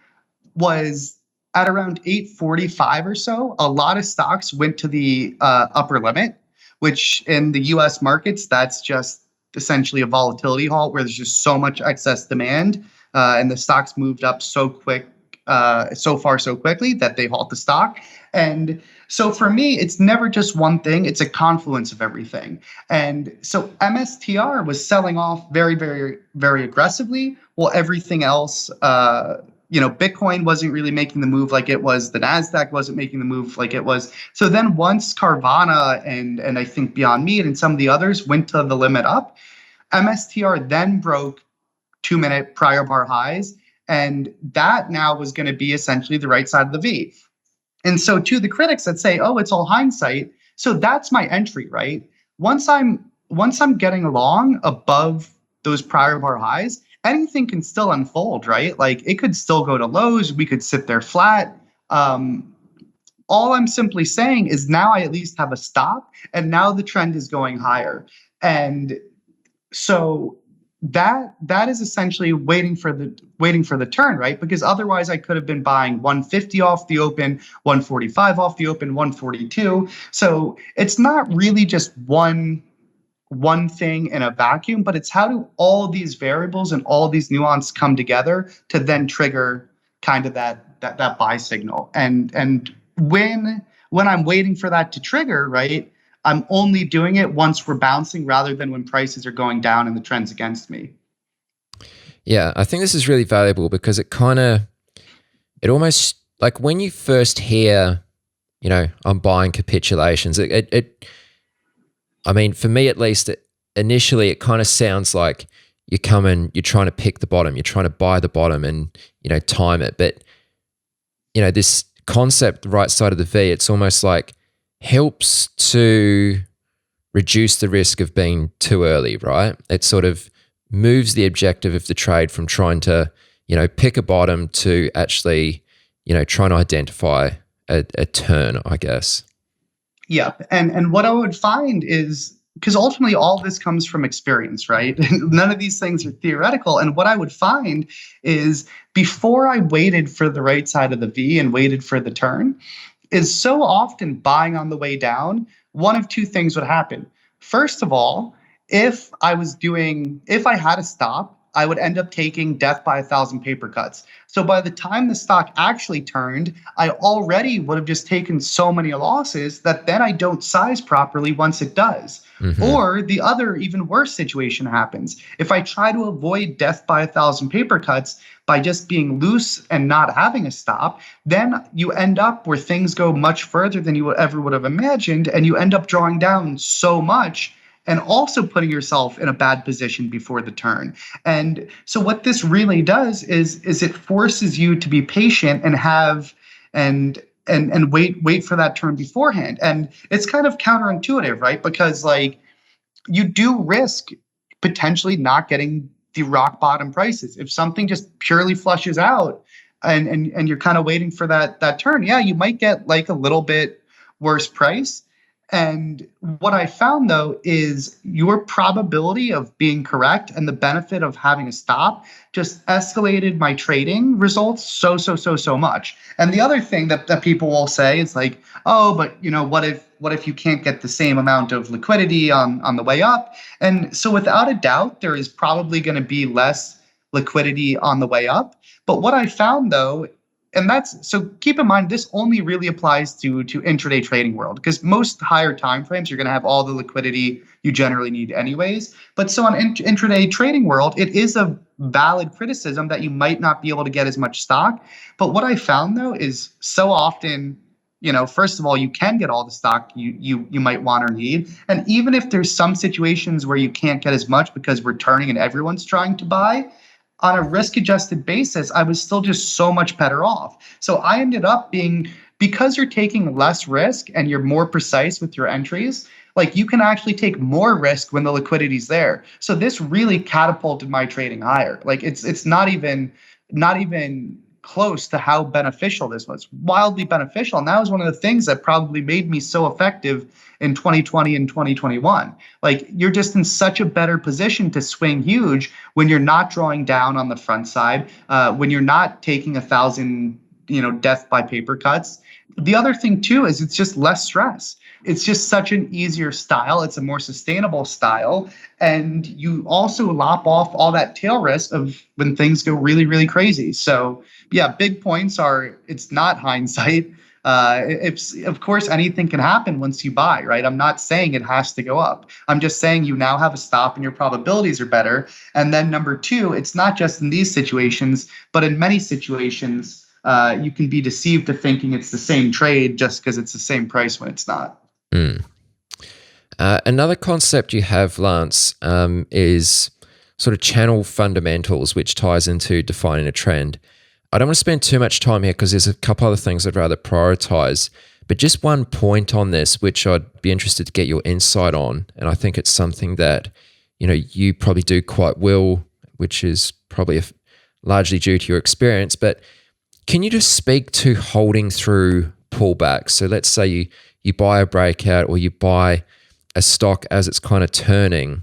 was at around 845 or so, a lot of stocks went to the upper limit, which in the US markets, that's just essentially a volatility halt where there's just so much excess demand and the stocks moved up so far so quickly that they halt the stock. And so for me, it's never just one thing, it's a confluence of everything. And so MSTR was selling off very, very, very aggressively, while everything else, Bitcoin wasn't really making the move like it was. The Nasdaq wasn't making the move like it was. So then once Carvana and I think Beyond Meat and some of the others went to the limit up, MSTR then broke 2-minute prior bar highs. And that now was going to be essentially the right side of the V. And so to the critics that say, oh, it's all hindsight. So that's my entry, right? Once I'm getting along above those prior bar highs, anything can still unfold, right? Like it could still go to lows. We could sit there flat. All I'm simply saying is now I at least have a stop, and now the trend is going higher. And so that is essentially waiting for the turn, right? Because otherwise I could have been buying 150 off the open, 145 off the open, 142. So it's not really just one thing in a vacuum, but it's how do all these variables and all these nuances come together to then trigger kind of that buy signal. And when I'm waiting for that to trigger, right, I'm only doing it once we're bouncing rather than when prices are going down and the trend's against me. Yeah, I think this is really valuable because it almost, like when you first hear, I'm buying capitulations, I mean, for me at least, initially it kind of sounds like you're trying to pick the bottom, you're trying to buy the bottom and, time it. But, this concept, the right side of the V, it's almost like helps to reduce the risk of being too early, right? It sort of moves the objective of the trade from trying to, pick a bottom to actually, trying to identify a turn, I guess. Yeah. And what I would find is, because ultimately all this comes from experience, right? None of these things are theoretical. And what I would find is before I waited for the right side of the V and waited for the turn, is so often buying on the way down, one of two things would happen. First of all, if I had a stop, I would end up taking death by 1,000 paper cuts. So by the time the stock actually turned, I already would have just taken so many losses that then I don't size properly once it does. Mm-hmm. Or the other even worse situation happens. If I try to avoid death by 1,000 paper cuts by just being loose and not having a stop, then you end up where things go much further than you ever would have imagined, and you end up drawing down so much and also putting yourself in a bad position before the turn. And so what this really does is it forces you to be patient and have and wait for that turn beforehand. And it's kind of counterintuitive, right? Because like you do risk potentially not getting the rock bottom prices. If something just purely flushes out and you're kind of waiting for that turn, yeah, you might get like a little bit worse price. And what I found, though, is your probability of being correct and the benefit of having a stop just escalated my trading results so much. And the other thing that people will say is like, oh, but what if you can't get the same amount of liquidity on the way up? And so without a doubt, there is probably going to be less liquidity on the way up. But what I found, though, and that's so keep in mind this only really applies to intraday trading world, because most higher time frames you're going to have all the liquidity you generally need anyways. But so on intraday trading world, it is a valid criticism that you might not be able to get as much stock. But what I found though is so often, first of all, you can get all the stock you might want or need. And even if there's some situations where you can't get as much because we're turning and everyone's trying to buy, on a risk adjusted basis, I was still just so much better off. So I ended up because you're taking less risk and you're more precise with your entries, like you can actually take more risk when the liquidity's there. So this really catapulted my trading higher. Like it's not even close to how beneficial this was. Wildly beneficial. And that was one of the things that probably made me so effective in 2020 and 2021. Like you're just in such a better position to swing huge when you're not drawing down on the front side, when you're not taking 1,000, death by paper cuts. The other thing too is it's just less stress. It's just such an easier style. It's a more sustainable style. And you also lop off all that tail risk of when things go really, really crazy. So yeah, big points are it's not hindsight. Of course, anything can happen once you buy, right? I'm not saying it has to go up. I'm just saying you now have a stop and your probabilities are better. And then number two, it's not just in these situations, but in many situations, you can be deceived to thinking it's the same trade just because it's the same price when it's not. Another concept you have, Lance, is sort of channel fundamentals, which ties into defining a trend. I don't want to spend too much time here because there's a couple other things I'd rather prioritize, but just one point on this, which I'd be interested to get your insight on. And I think it's something that, you probably do quite well, which is probably largely due to your experience, but can you just speak to holding through pullbacks? So let's say you buy a breakout or you buy a stock as it's kind of turning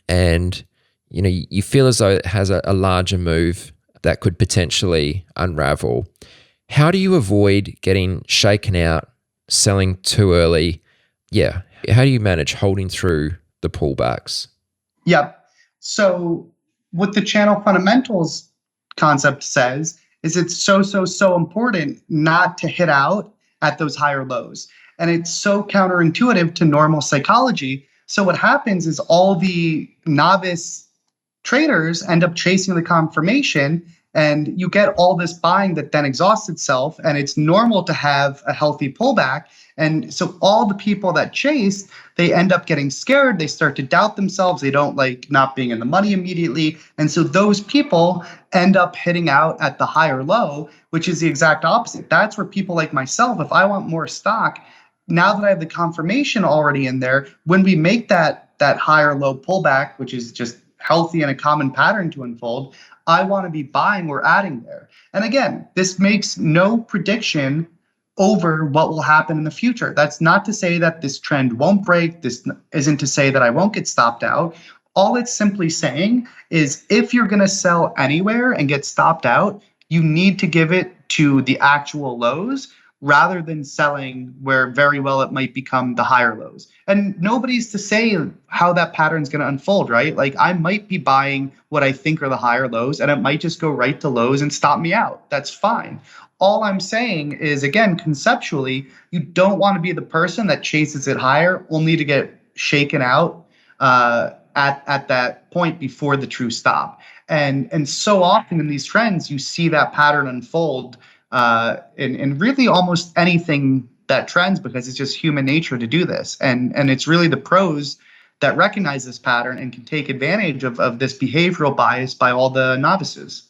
and, you feel as though it has a larger move that could potentially unravel. How do you avoid getting shaken out, selling too early? Yeah. How do you manage holding through the pullbacks? Yep. So what the channel fundamentals concept says is it's so important not to hit out at those higher lows. And it's so counterintuitive to normal psychology. So what happens is all the novice traders end up chasing the confirmation, and you get all this buying that then exhausts itself, and it's normal to have a healthy pullback. And so all the people that chase, they end up getting scared. They start to doubt themselves. They don't like not being in the money immediately. And so those people end up hitting out at the higher low, which is the exact opposite. That's where people like myself, if I want more stock, now that I have the confirmation already in there, when we make that higher low pullback, which is just healthy and a common pattern to unfold, I want to be buying or adding there. And again, this makes no prediction over what will happen in the future. That's not to say that this trend won't break. This isn't to say that I won't get stopped out. All it's simply saying is if you're going to sell anywhere and get stopped out, you need to give it to the actual lows rather than selling where very well it might become the higher lows. And nobody's to say how that pattern's going to unfold, right? Like I might be buying what I think are the higher lows and it might just go right to lows and stop me out. That's fine. All I'm saying is, again, conceptually, you don't want to be the person that chases it higher only to get shaken out at that point before the true stop. And so often in these trends, you see that pattern unfold in really almost anything that trends, because it's just human nature to do this. And it's really the pros that recognize this pattern and can take advantage of this behavioral bias by all the novices.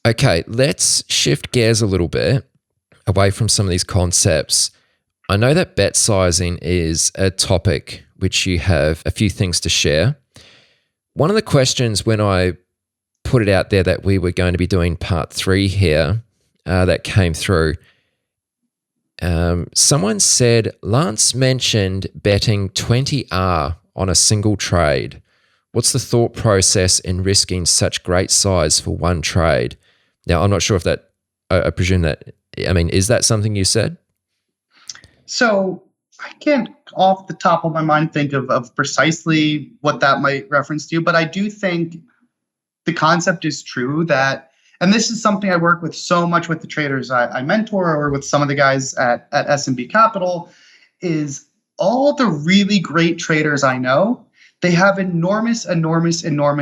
Okay, let's shift gears a little bit away from some of these concepts. I know that bet sizing is a topic which you have a few things to share. One of the questions when I put it out there that we were going to be doing part 3 here that came through, someone said, Lance mentioned betting 20R on a single trade. What's the thought process in risking such great size for one trade? Now, I'm not sure if that, I presume that, is that something you said? So I can't off the top of my mind think of precisely what that might reference to, but I do think the concept is true that And this is something I work with so much with the traders I mentor, or with some of the guys at S&B Capital, is all the really great traders I know, they have enormous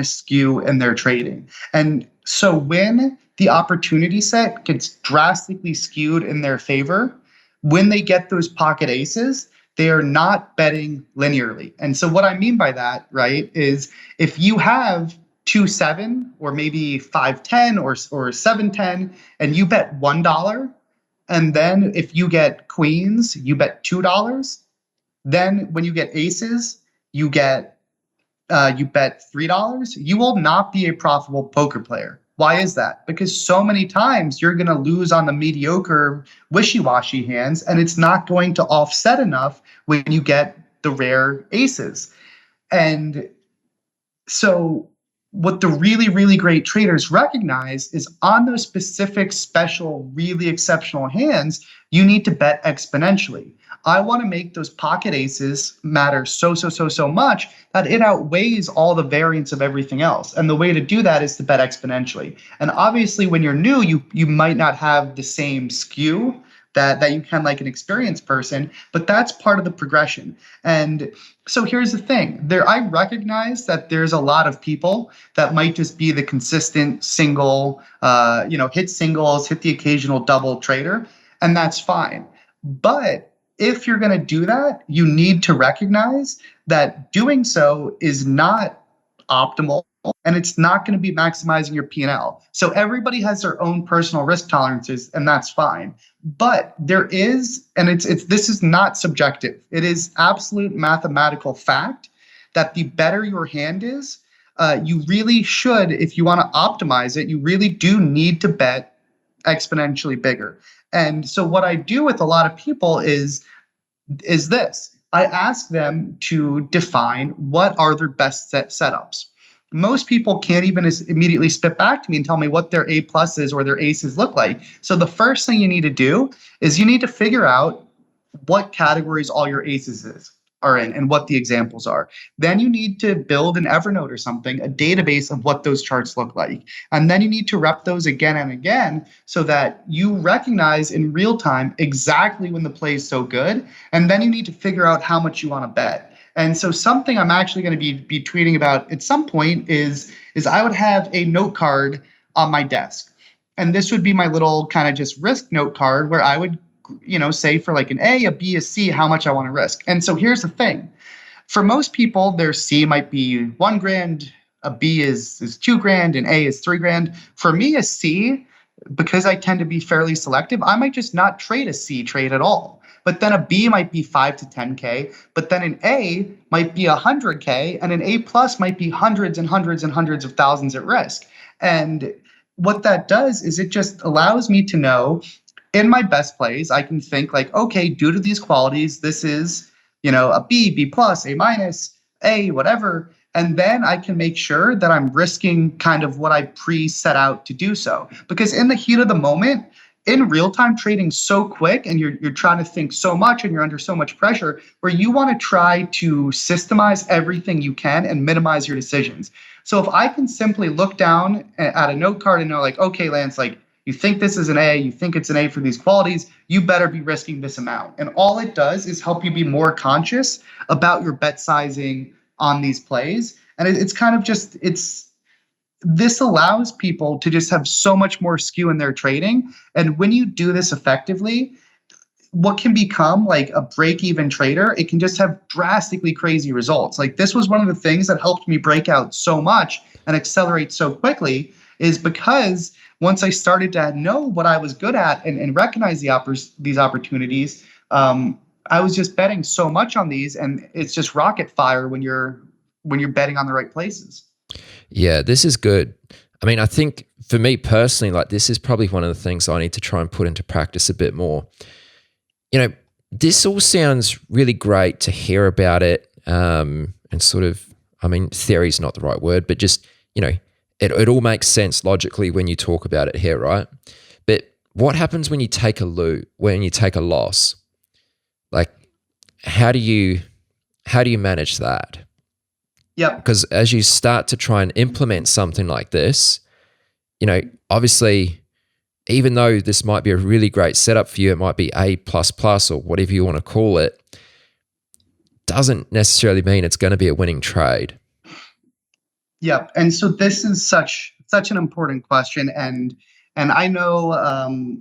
skew in their trading. And so when the opportunity set gets drastically skewed in their favor, when they get those pocket aces, they are not betting linearly. And so what I mean by that, right, is if you have 2-7 or maybe 5-10 or 7-10 and you bet $1, and then if you get queens, you bet $2. Then when you get aces, you bet $3. You will not be a profitable poker player. Why is that? Because so many times you're going to lose on the mediocre, wishy-washy hands, and it's not going to offset enough when you get the rare aces. And so what the really, really great traders recognize is on those specific, special, really exceptional hands, you need to bet exponentially. I want to make those pocket aces matter so much that it outweighs all the variance of everything else. And the way to do that is to bet exponentially. And obviously, when you're new, you might not have the same skew that you can like an experienced person, but that's part of the progression. And so here's the thing. I recognize that there's a lot of people that might just be the consistent single, hit singles, hit the occasional double trader, and that's fine. But if you're going to do that, you need to recognize that doing so is not optimal, and it's not going to be maximizing your P&L. So everybody has their own personal risk tolerances, and that's fine. But there is, and this is not subjective. It is absolute mathematical fact that the better your hand is, you really should, if you want to optimize it, you really do need to bet exponentially bigger. And so what I do with a lot of people is this. I ask them to define what are their best setups. Most people can't even immediately spit back to me and tell me what their A pluses or their aces look like. So the first thing you need to do is you need to figure out what categories all your aces are in and what the examples are. Then you need to build an Evernote or something, a database of what those charts look like. And then you need to rep those again and again so that you recognize in real time exactly when the play is so good. And then you need to figure out how much you want to bet. And so something I'm actually going to be tweeting about at some point is I would have a note card on my desk. And this would be my little kind of just risk note card where I would say for like an A, a B, a C, how much I want to risk. And so here's the thing. For most people, their C might be $1,000, a B is $2,000, and A is $3,000. For me, a C, because I tend to be fairly selective, I might just not trade a C trade at all. But then a B might be 5 to 10K, but then an A might be 100K, and an A plus might be hundreds and hundreds and hundreds of thousands at risk. And what that does is it just allows me to know in my best plays, I can think like, okay, due to these qualities, this is, a B, B plus, A minus, A, whatever. And then I can make sure that I'm risking kind of what I pre-set out to do so. Because in the heat of the moment, in real-time trading so quick and you're trying to think so much and you're under so much pressure where you want to try to systemize everything you can and minimize your decisions. So if I can simply look down at a note card and know like, okay, Lance, like you think this is an A, you think it's an A for these qualities, you better be risking this amount. And all it does is help you be more conscious about your bet sizing on these plays. And it's kind of just, this allows people to just have so much more skew in their trading. And when you do this effectively, what can become like a break-even trader, it can just have drastically crazy results. Like this was one of the things that helped me break out so much and accelerate so quickly is because once I started to know what I was good at and recognize these opportunities, I was just betting so much on these, and it's just rocket fire when you're betting on the right places. Yeah, this is good. I mean, I think for me personally, like this is probably one of the things I need to try and put into practice a bit more. This all sounds really great to hear about it, and sort of, I mean, theory is not the right word, but just, it all makes sense logically when you talk about it here, right? But what happens when you take a loss? Like, how do you manage that? Yeah. Because as you start to try and implement something like this, Obviously, even though this might be a really great setup for you, it might be A++ or whatever you want to call it, doesn't necessarily mean it's going to be a winning trade. Yep. And so this is such an important question. And I know,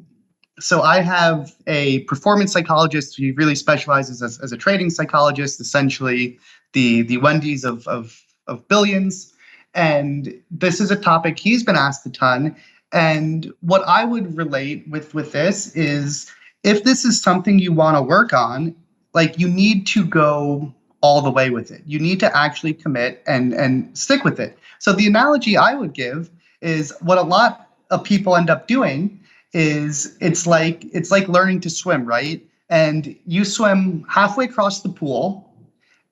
so I have a performance psychologist who really specializes as a trading psychologist, essentially the Wendy's of billions. And this is a topic he's been asked a ton. And what I would relate with this is, if this is something you want to work on, like, you need to go all the way with it. You need to actually commit and stick with it. So the analogy I would give is, what a lot of people end up doing is, it's like learning to swim, right? And you swim halfway across the pool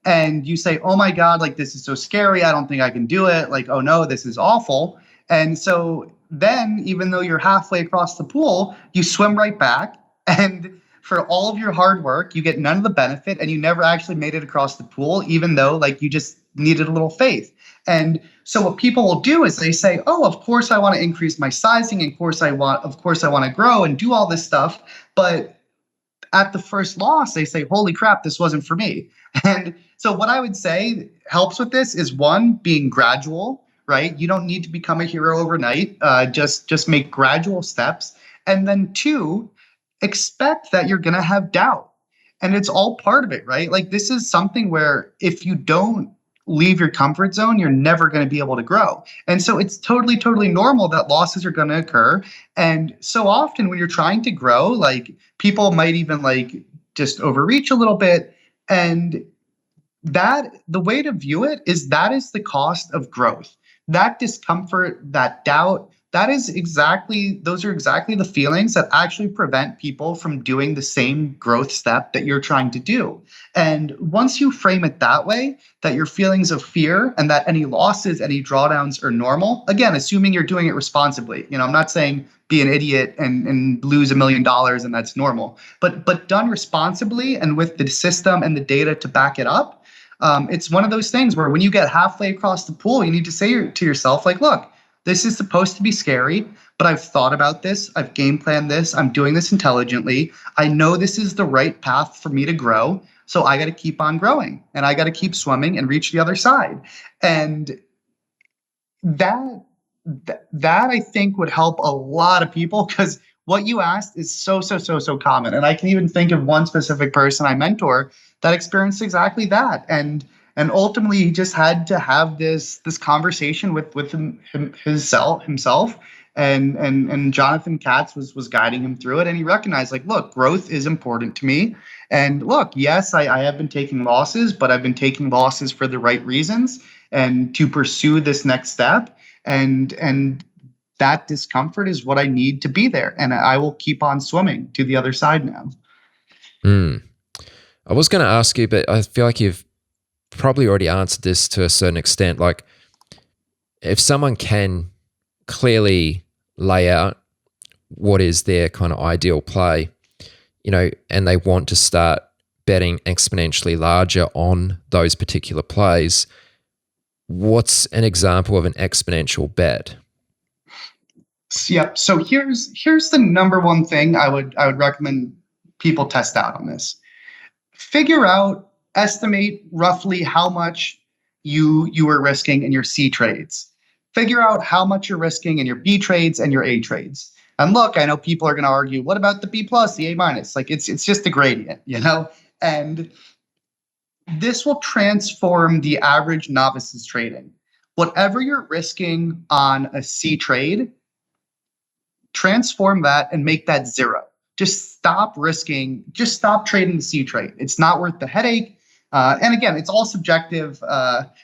and you say, "Oh my God, like, this is so scary. I don't think I can do it. Like, oh no, this is awful." And so then, even though you're halfway across the pool, you swim right back, and for all of your hard work, you get none of the benefit, and you never actually made it across the pool, even though, like, you just needed a little faith. And so what people will do is they say, "Oh, of course I want to increase my sizing, and of course I want to grow and do all this stuff." But at the first loss, they say, "Holy crap, this wasn't for me." And so what I would say helps with this is, one, being gradual, right? You don't need to become a hero overnight. Just make gradual steps. And then two, expect that you're going to have doubt. And it's all part of it, right? Like, this is something where if you don't leave your comfort zone, you're never going to be able to grow. And so it's totally, totally normal that losses are going to occur. And so often when you're trying to grow, like, people might even, like, just overreach a little bit. And that, the way to view it is, that is the cost of growth. That discomfort, that doubt, those are exactly the feelings that actually prevent people from doing the same growth step that you're trying to do. And once you frame it that way, that your feelings of fear and that any losses, any drawdowns are normal, again, assuming you're doing it responsibly. I'm not saying be an idiot and lose $1 million and that's normal, but done responsibly and with the system and the data to back it up. It's one of those things where when you get halfway across the pool, you need to say to yourself, like, look, this is supposed to be scary, but I've thought about this. I've game planned this. I'm doing this intelligently. I know this is the right path for me to grow. So I got to keep on growing, and I got to keep swimming and reach the other side. And that I think would help a lot of people, because what you asked is so common. And I can even think of one specific person I mentor that experienced exactly that. And ultimately, he just had to have this conversation with himself. And Jonathan Katz was guiding him through it. And he recognized, like, look, growth is important to me. And look, yes, I have been taking losses, but I've been taking losses for the right reasons and to pursue this next step. And that discomfort is what I need to be there. And I will keep on swimming to the other side now. I was going to ask you, but I feel like you've probably already answered this to a certain extent. Like, if someone can clearly lay out what is their kind of ideal play, and they want to start betting exponentially larger on those particular plays, what's an example of an exponential bet? Yep. So here's the number one thing I would recommend people test out on this. Estimate roughly how much you are risking in your C trades. Figure out how much you're risking in your B trades and your A trades. And look, I know people are going to argue, what about the B plus, the A minus? Like, it's just a gradient, And this will transform the average novice's trading. Whatever you're risking on a C trade, transform that and make that zero. Just stop trading the C trade. It's not worth the headache. And again, it's all subjective.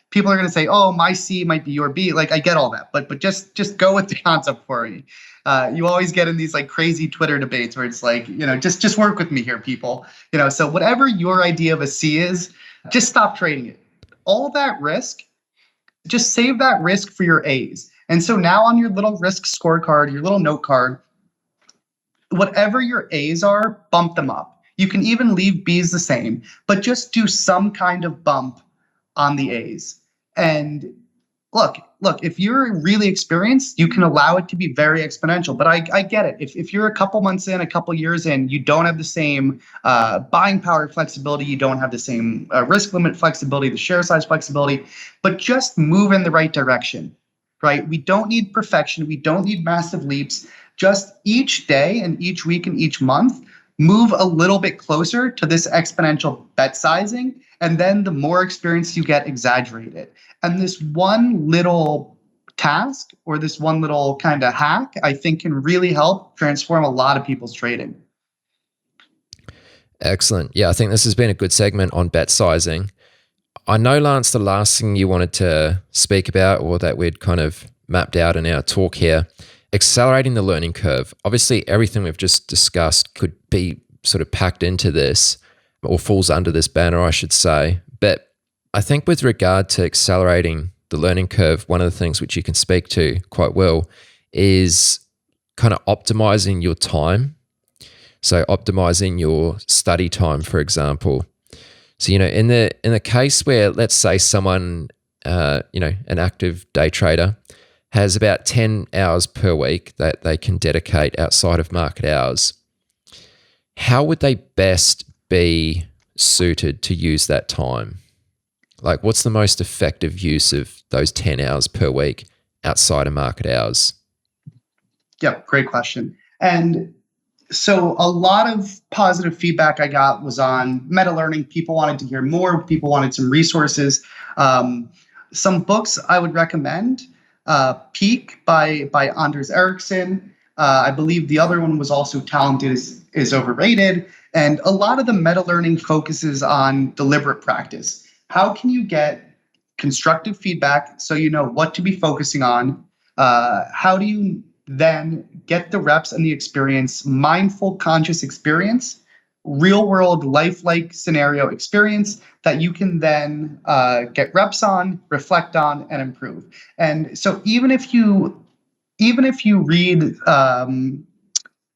People are going to say, "Oh, my C might be your B." Like, I get all that, but just go with the concept for me. You always get in these, like, crazy Twitter debates where it's like, just work with me here, people. So whatever your idea of a C is, just stop trading it. All that risk, just save that risk for your A's. And so now on your little risk scorecard, your little note card, whatever your A's are, bump them up. You can even leave B's the same, but just do some kind of bump on the A's. And look, look, if you're really experienced, you can allow it to be very exponential. But I get it. If you're a couple months in, a couple years in, you don't have the same buying power flexibility, you don't have the same risk limit flexibility, the share size flexibility, but just move in the right direction, right? We don't need perfection. We don't need massive leaps. Just each day and each week and each month, move a little bit closer to this exponential bet sizing. And then the more experience you get, exaggerate it. And this one little task or this one little kind of hack, I think can really help transform a lot of people's trading. Excellent. Yeah, I think this has been a good segment on bet sizing. I know, Lance, the last thing you wanted to speak about, or that we'd kind of mapped out in our talk here, accelerating the learning curve. Obviously, everything we've just discussed could be sort of packed into this, or falls under this banner, I should say. But I think with regard to accelerating the learning curve, one of the things which you can speak to quite well is kind of optimizing your time. So optimizing your study time, for example. So, in the case where, let's say someone, an active day trader has about 10 hours per week that they can dedicate outside of market hours, how would they best be suited to use that time? Like, what's the most effective use of those 10 hours per week outside of market hours? Yeah, great question. And so a lot of positive feedback I got was on meta learning. People wanted to hear more. People wanted some resources. Some books I would recommend. Peak by Anders Ericsson. I believe the other one was also Talented is Overrated. And a lot of the meta learning focuses on deliberate practice. How can you get constructive feedback so you know what to be focusing on? How do you then get the reps and the experience, mindful, conscious experience, real world lifelike scenario experience that you can then get reps on, reflect on, and improve. And so even if you read, I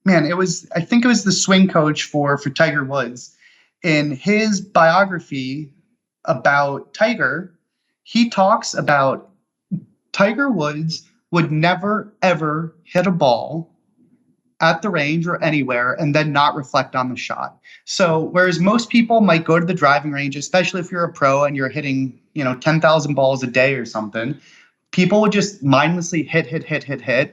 think it was the swing coach for Tiger Woods, in his biography about Tiger, he talks about Tiger Woods would never, ever hit a ball at the range or anywhere and then not reflect on the shot. So whereas most people might go to the driving range, especially if you're a pro and you're hitting, 10,000 balls a day or something, people would just mindlessly hit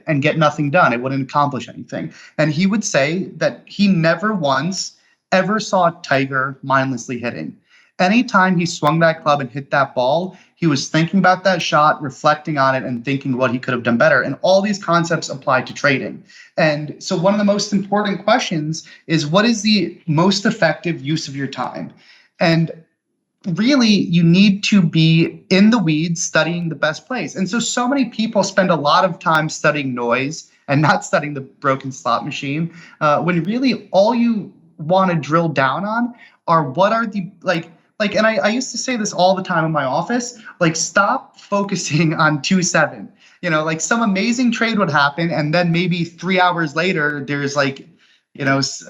and get nothing done. It wouldn't accomplish anything. And he would say that he never once ever saw Tiger mindlessly hitting. Anytime he swung that club and hit that ball, he was thinking about that shot, reflecting on it, and thinking what he could have done better. And all these concepts apply to trading. And so one of the most important questions is, what is the most effective use of your time? And really, you need to be in the weeds studying the best plays. And so many people spend a lot of time studying noise and not studying the broken slot machine, when really all you want to drill down on are what are the, and I used to say this all the time in my office, stop focusing on 2-7. Some amazing trade would happen, and then maybe 3 hours later, there's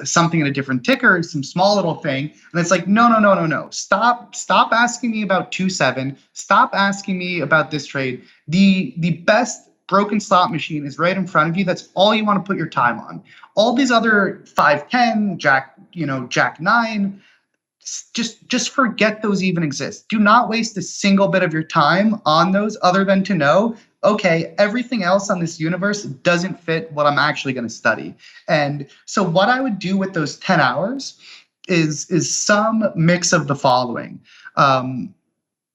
something in a different ticker, some small little thing. And it's no. Stop asking me about 2-7. Stop asking me about this trade. The best broken slot machine is right in front of you. That's all you want to put your time on. All these other 5-10, Jack 9, just forget those even exist. Do not waste a single bit of your time on those, other than to know, okay, everything else on this universe doesn't fit what I'm actually going to study. And so what I would do with those 10 hours is some mix of the following.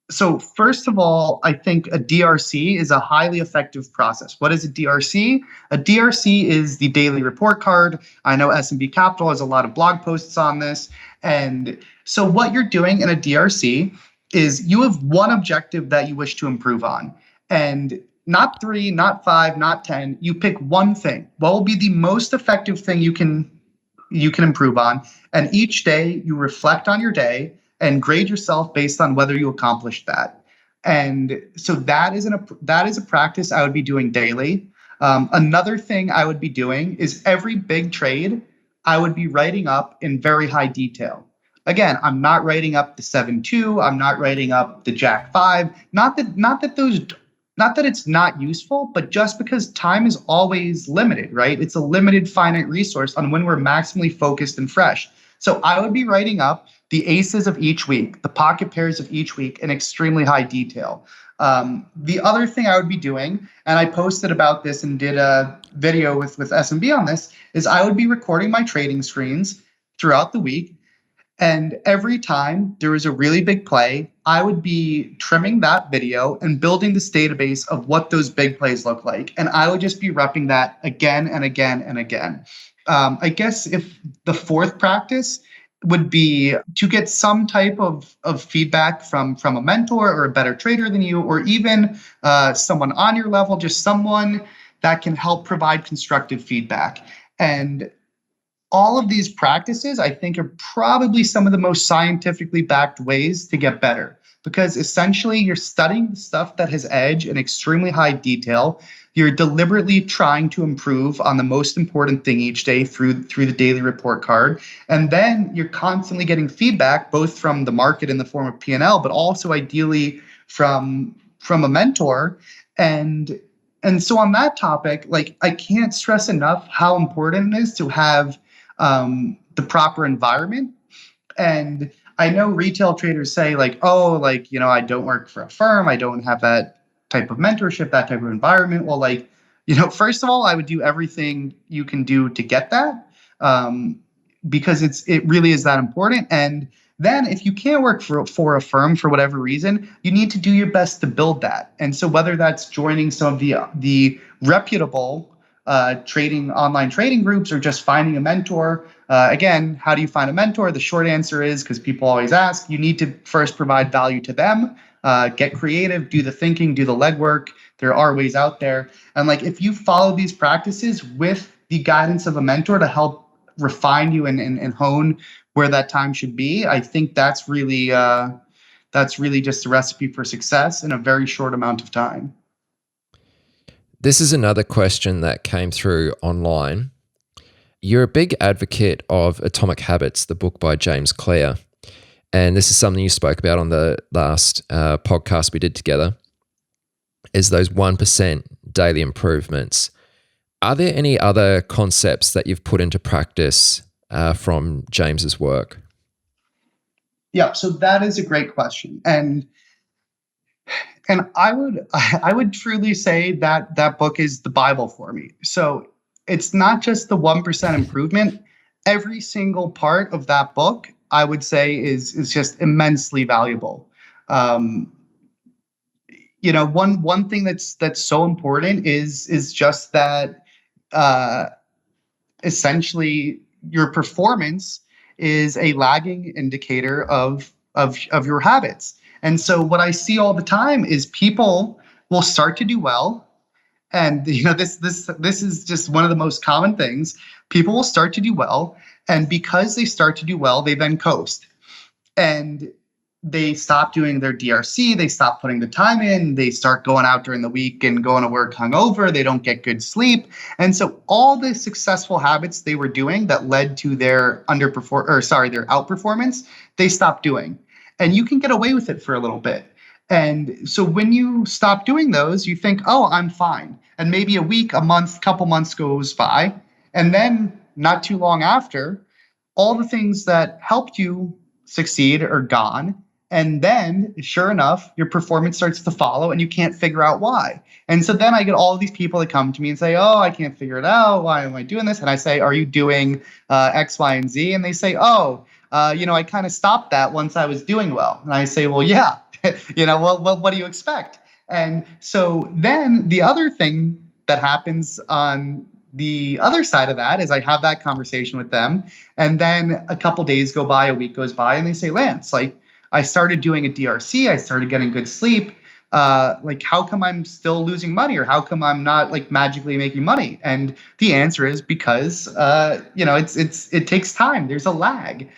So first of all, I think a DRC is a highly effective process. What is a DRC? A DRC is the daily report card. I know S&B Capital has a lot of blog posts on this. And so what you're doing in a DRC is you have one objective that you wish to improve on. And not 3, not 5, not 10. You pick one thing. What will be the most effective thing you can improve on? And each day you reflect on your day and grade yourself based on whether you accomplished that. And so that is a practice I would be doing daily. Another thing I would be doing is every big trade I would be writing up in very high detail. Again, I'm not writing up the 7-2. I'm not writing up the Jack 5. Not that those not that it's not useful, but just because time is always limited, right? It's a limited finite resource on when we're maximally focused and fresh. So I would be writing up the aces of each week, the pocket pairs of each week in extremely high detail. The other thing I would be doing, and I posted about this and did a video with SMB on this, is I would be recording my trading screens throughout the week. And every time there was a really big play, I would be trimming that video and building this database of what those big plays look like. And I would just be repping that again and again and again. I guess if the fourth practice would be to get some type of feedback from a mentor or a better trader than you, or even someone on your level, just someone that can help provide constructive feedback. And all of these practices, I think, are probably some of the most scientifically backed ways to get better, because essentially you're studying the stuff that has edge in extremely high detail. You're deliberately trying to improve on the most important thing each day through the daily report card. And then you're constantly getting feedback, both from the market in the form of P&L, but also ideally from a mentor. And so on that topic, like, I can't stress enough how important it is to have the proper environment. And I know retail traders say, like, oh, like, I don't work for a firm, I don't have that type of mentorship, that type of environment. Well, like, first of all, I would do everything you can do to get that, because it really is that important. And then if you can't work for a firm for whatever reason, you need to do your best to build that. And so whether that's joining some of the reputable online trading groups, or just finding a mentor. Again, how do you find a mentor? The short answer is, because people always ask, you need to first provide value to them, get creative, do the thinking, do the legwork. There are ways out there. And like, if you follow these practices with the guidance of a mentor to help refine you and hone where that time should be, I think that's really just a recipe for success in a very short amount of time. This is another question that came through online. You're a big advocate of Atomic Habits, the book by James Clear. And this is something you spoke about on the last podcast we did together, is those 1% daily improvements. Are there any other concepts that you've put into practice from James's work? Yeah, so that is a great question. And I would truly say that book is the Bible for me. So it's not just the 1% improvement. Every single part of that book, I would say, is just immensely valuable. One thing that's so important is just that essentially your performance is a lagging indicator of your habits. And so what I see all the time is people will start to do well. And this is just one of the most common things. People will start to do well, and because they start to do well, they then coast. And they stop doing their DRC, they stop putting the time in, they start going out during the week and going to work hungover, they don't get good sleep. And so all the successful habits they were doing that led to their outperformance, they stopped doing. And you can get away with it for a little bit. And so when you stop doing those, you think, oh, I'm fine. And maybe a week, a month, couple months goes by. And then not too long after, all the things that helped you succeed are gone. And then, sure enough, your performance starts to follow and you can't figure out why. And so then I get all of these people that come to me and say, oh, I can't figure it out. Why am I doing this? And I say, are you doing X, Y, and Z? And they say, oh, I kind of stopped that once I was doing well. And I say, well, yeah, well, what do you expect? And so then the other thing that happens on the other side of that is I have that conversation with them. And then a couple days go by, a week goes by, and they say, Lance, like, I started doing a DRC, I started getting good sleep. Like, how come I'm still losing money, or how come I'm not like magically making money? And the answer is because it takes time. There's a lag.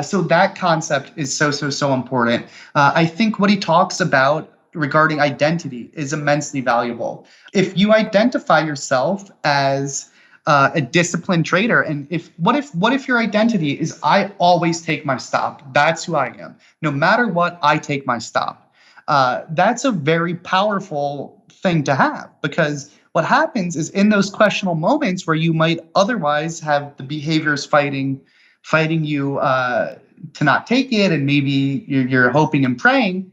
So that concept is so important. I think what he talks about regarding identity is immensely valuable. If you identify yourself as a disciplined trader, and what if your identity is I always take my stop? That's who I am. No matter what, I take my stop. that's a very powerful thing to have, because what happens is in those questionable moments where you might otherwise have the behaviors fighting you to not take it, and maybe you're hoping and praying,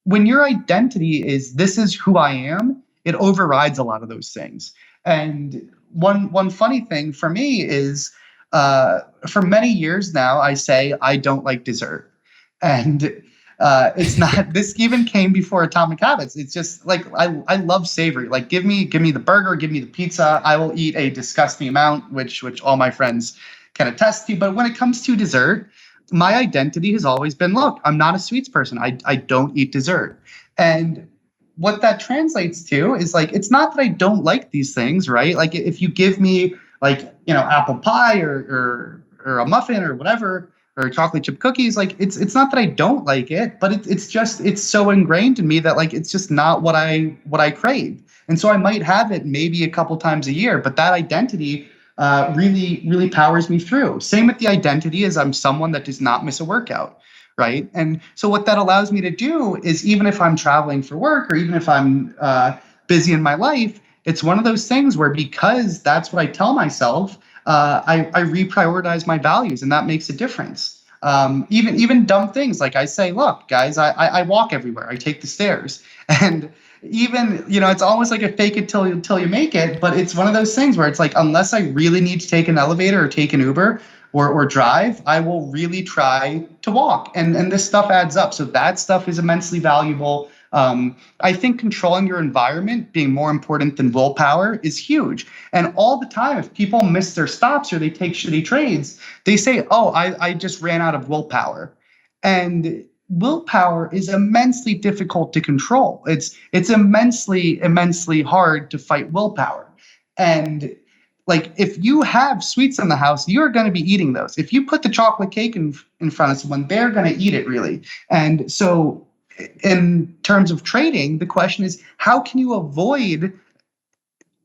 when your identity is this is who I am, it overrides a lot of those things. And one funny thing for me is for many years now, I say I don't like dessert. And it's not this even came before Atomic Habits. It's just like I love savory. Like give me the burger, give me the pizza. I will eat a disgusting amount, which all my friends can attest to. But when it comes to dessert, my identity has always been, look, I'm not a sweets person. I don't eat dessert. And what that translates to is like, it's not that I don't like these things, right? Like if you give me like, apple pie or a muffin or whatever, or chocolate chip cookies, like it's not that I don't like it, but it's so ingrained in me that like it's just not what I crave. And so I might have it maybe a couple times a year, but that identity really powers me through. Same with the identity is I'm someone that does not miss a workout, right? And so what that allows me to do is even if I'm traveling for work or even if I'm busy in my life, it's one of those things where because that's what I tell myself, I reprioritize my values, and that makes a difference. Even dumb things like I say, look, guys, I walk everywhere. I take the stairs, and even it's almost like a fake it till you make it. But it's one of those things where it's like unless I really need to take an elevator or take an Uber or drive, I will really try to walk, and this stuff adds up. So that stuff is immensely valuable. I think controlling your environment being more important than willpower is huge. And all the time, if people miss their stops or they take shitty trades, they say, oh, I just ran out of willpower. And willpower is immensely difficult to control. It's immensely hard to fight willpower. And like if you have sweets in the house, you're going to be eating those. If you put the chocolate cake in front of someone, they're going to eat it really. And so in terms of trading, the question is, how can you avoid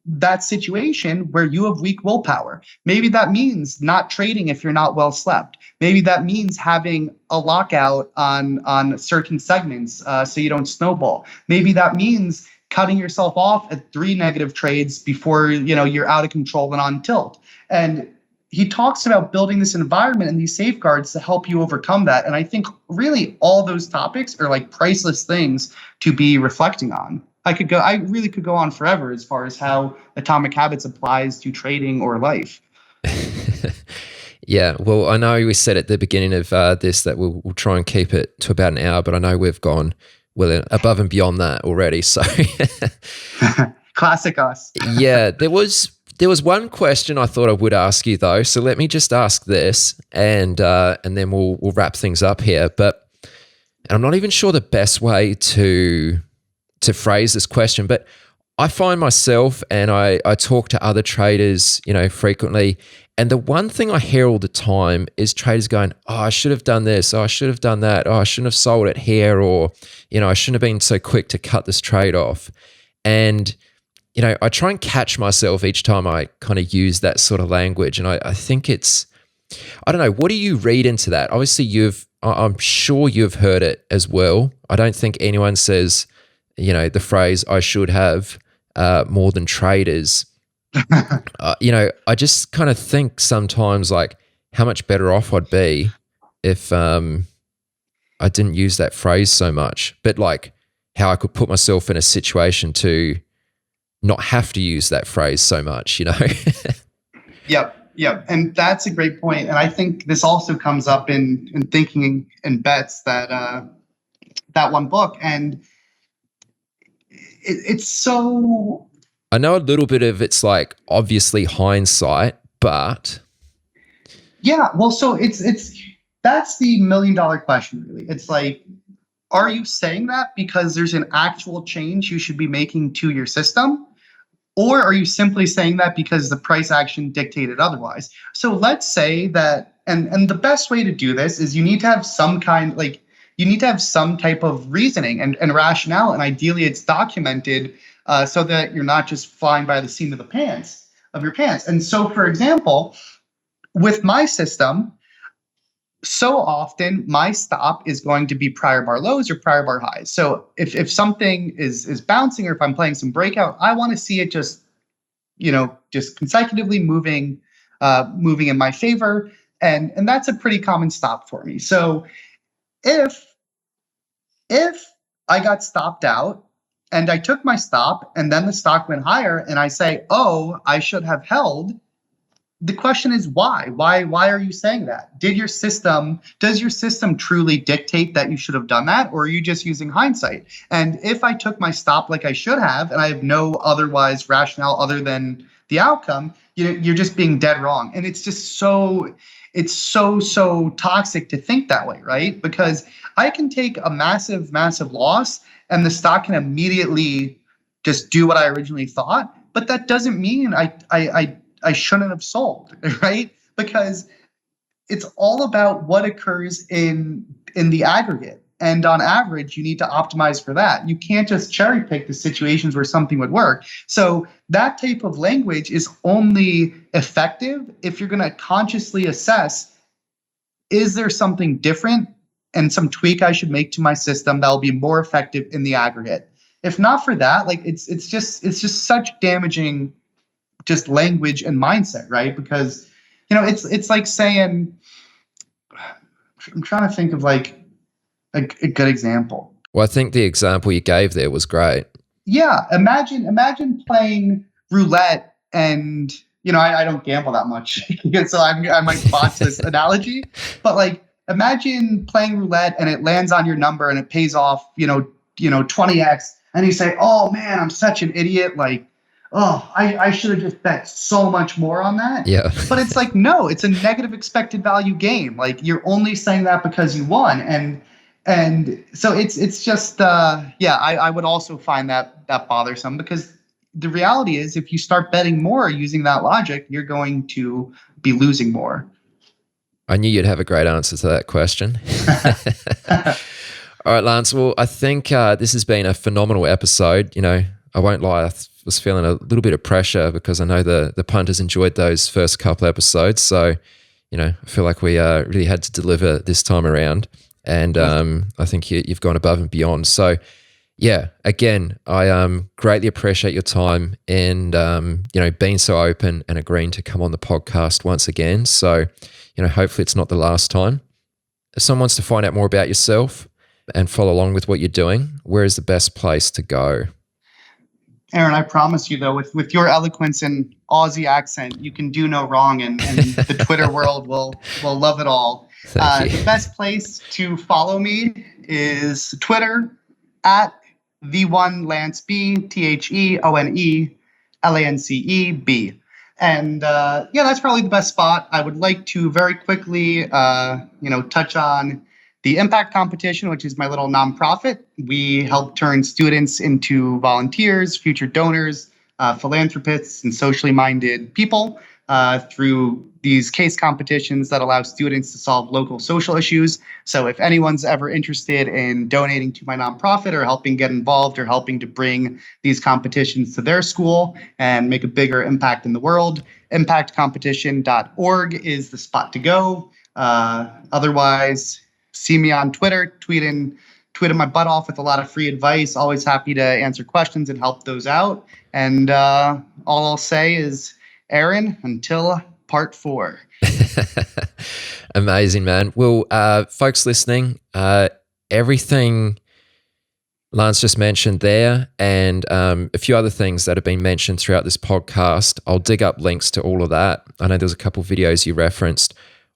that situation where you have weak willpower? Maybe that means not trading if you're not well slept. Maybe that means having a lockout on certain segments so you don't snowball. Maybe that means cutting yourself off at 3 negative trades before you're out of control and on tilt. And he talks about building this environment and these safeguards to help you overcome that. And I think really all those topics are like priceless things to be reflecting on. I really could go on forever as far as how Atomic Habits applies to trading or life. Yeah, well, I know we said at the beginning of this that we'll try and keep it to about an hour, but I know we've gone well above and beyond that already. So classic us. Yeah, there was one question I thought I would ask you though, so let me just ask this, and then we'll wrap things up here. And I'm not even sure the best way to phrase this question, but I find myself, and I talk to other traders, frequently, and the one thing I hear all the time is traders going, "Oh, I should have done this. Oh, I should have done that. Oh, I shouldn't have sold it here, or I shouldn't have been so quick to cut this trade off." And I try and catch myself each time I kind of use that sort of language. And I think I don't know, what do you read into that? Obviously I'm sure you've heard it as well. I don't think anyone says, the phrase, I should have more than traders. I just kind of think sometimes like how much better off I'd be if I didn't use that phrase so much, but like how I could put myself in a situation to not have to use that phrase so much, Yep. And that's a great point. And I think this also comes up in Thinking in Bets, that one book. And it's so... I know a little bit of it's like obviously hindsight, but... Yeah, well, so that's the $1 million question, really. It's like, are you saying that because there's an actual change you should be making to your system? Or are you simply saying that because the price action dictated otherwise? So let's say that, and the best way to do this is you need to have some type of reasoning and rationale, and ideally it's documented so that you're not just flying by the seat of your pants. And so, for example, with my system, so often my stop is going to be prior bar lows or prior bar highs. So if something is bouncing, or if I'm playing some breakout, I want to see it just consecutively moving in my favor. And that's a pretty common stop for me. So if I got stopped out and I took my stop and then the stock went higher and I say, oh, I should have held, the question is why? Why are you saying that? Does your system truly dictate that you should have done that, or are you just using hindsight? And if I took my stop like I should have, and I have no otherwise rationale other than the outcome, you're just being dead wrong. And it's just so toxic to think that way, right? Because I can take a massive loss and the stock can immediately just do what I originally thought, but that doesn't mean I shouldn't have sold, right? Because it's all about what occurs in the aggregate. And on average, you need to optimize for that. You can't just cherry pick the situations where something would work. So that type of language is only effective if you're going to consciously assess, is there something different and some tweak I should make to my system that will be more effective in the aggregate? If not for that, like it's just such damaging just language and mindset, right? Because it's like saying, I'm trying to think of like a good example. Well, I think the example you gave there was great. Yeah, imagine playing roulette, and I don't gamble that much, so I might botch this analogy, but like imagine playing roulette and it lands on your number and it pays off 20x, and you say, oh man, I'm such an idiot, like, oh, I should have just bet so much more on that. Yeah. But it's like, no, it's a negative expected value game. Like, you're only saying that because you won. And so it's just, I would also find that bothersome, because the reality is if you start betting more using that logic, you're going to be losing more. I knew you'd have a great answer to that question. All right, Lance. Well, I think this has been a phenomenal episode. I won't lie, I was feeling a little bit of pressure because I know the punters enjoyed those first couple episodes. So, I feel like we really had to deliver this time around. And I think you've gone above and beyond. So, yeah, again, I greatly appreciate your time and, being so open and agreeing to come on the podcast once again. So, hopefully it's not the last time. If someone wants to find out more about yourself and follow along with what you're doing, where is the best place to go? Aaron, I promise you, though, with your eloquence and Aussie accent, you can do no wrong, and the Twitter world will love it all. The best place to follow me is Twitter at the1lanceb, TheOneLanceb. And that's probably the best spot. I would like to very quickly, touch on the Impact Competition, which is my little nonprofit. We help turn students into volunteers, future donors, philanthropists, and socially minded people through these case competitions that allow students to solve local social issues. So if anyone's ever interested in donating to my nonprofit or helping get involved or helping to bring these competitions to their school and make a bigger impact in the world, impactcompetition.org is the spot to go. Otherwise, see me on Twitter, tweeting my butt off with a lot of free advice. Always happy to answer questions and help those out. And all I'll say is, Aaron, until part 4. Amazing, man. Well, folks listening, everything Lance just mentioned there and a few other things that have been mentioned throughout this podcast, I'll dig up links to all of that. I know there's a couple of videos you referenced.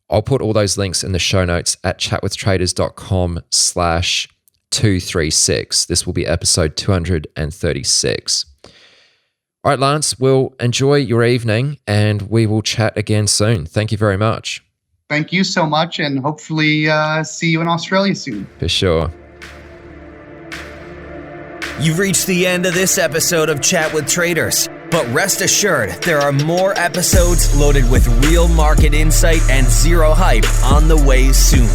I'll put all those links in the show notes at chatwithtraders.com/236. This will be episode 236. All right, Lance, we'll enjoy your evening and we will chat again soon. Thank you very much. Thank you so much, and hopefully see you in Australia soon. For sure. You've reached the end of this episode of Chat with Traders, but rest assured there are more episodes loaded with real market insight and zero hype on the way soon.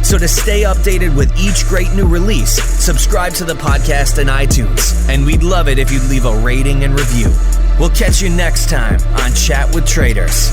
So to stay updated with each great new release, subscribe to the podcast in iTunes, and we'd love it if you'd leave a rating and review. We'll catch you next time on Chat with Traders.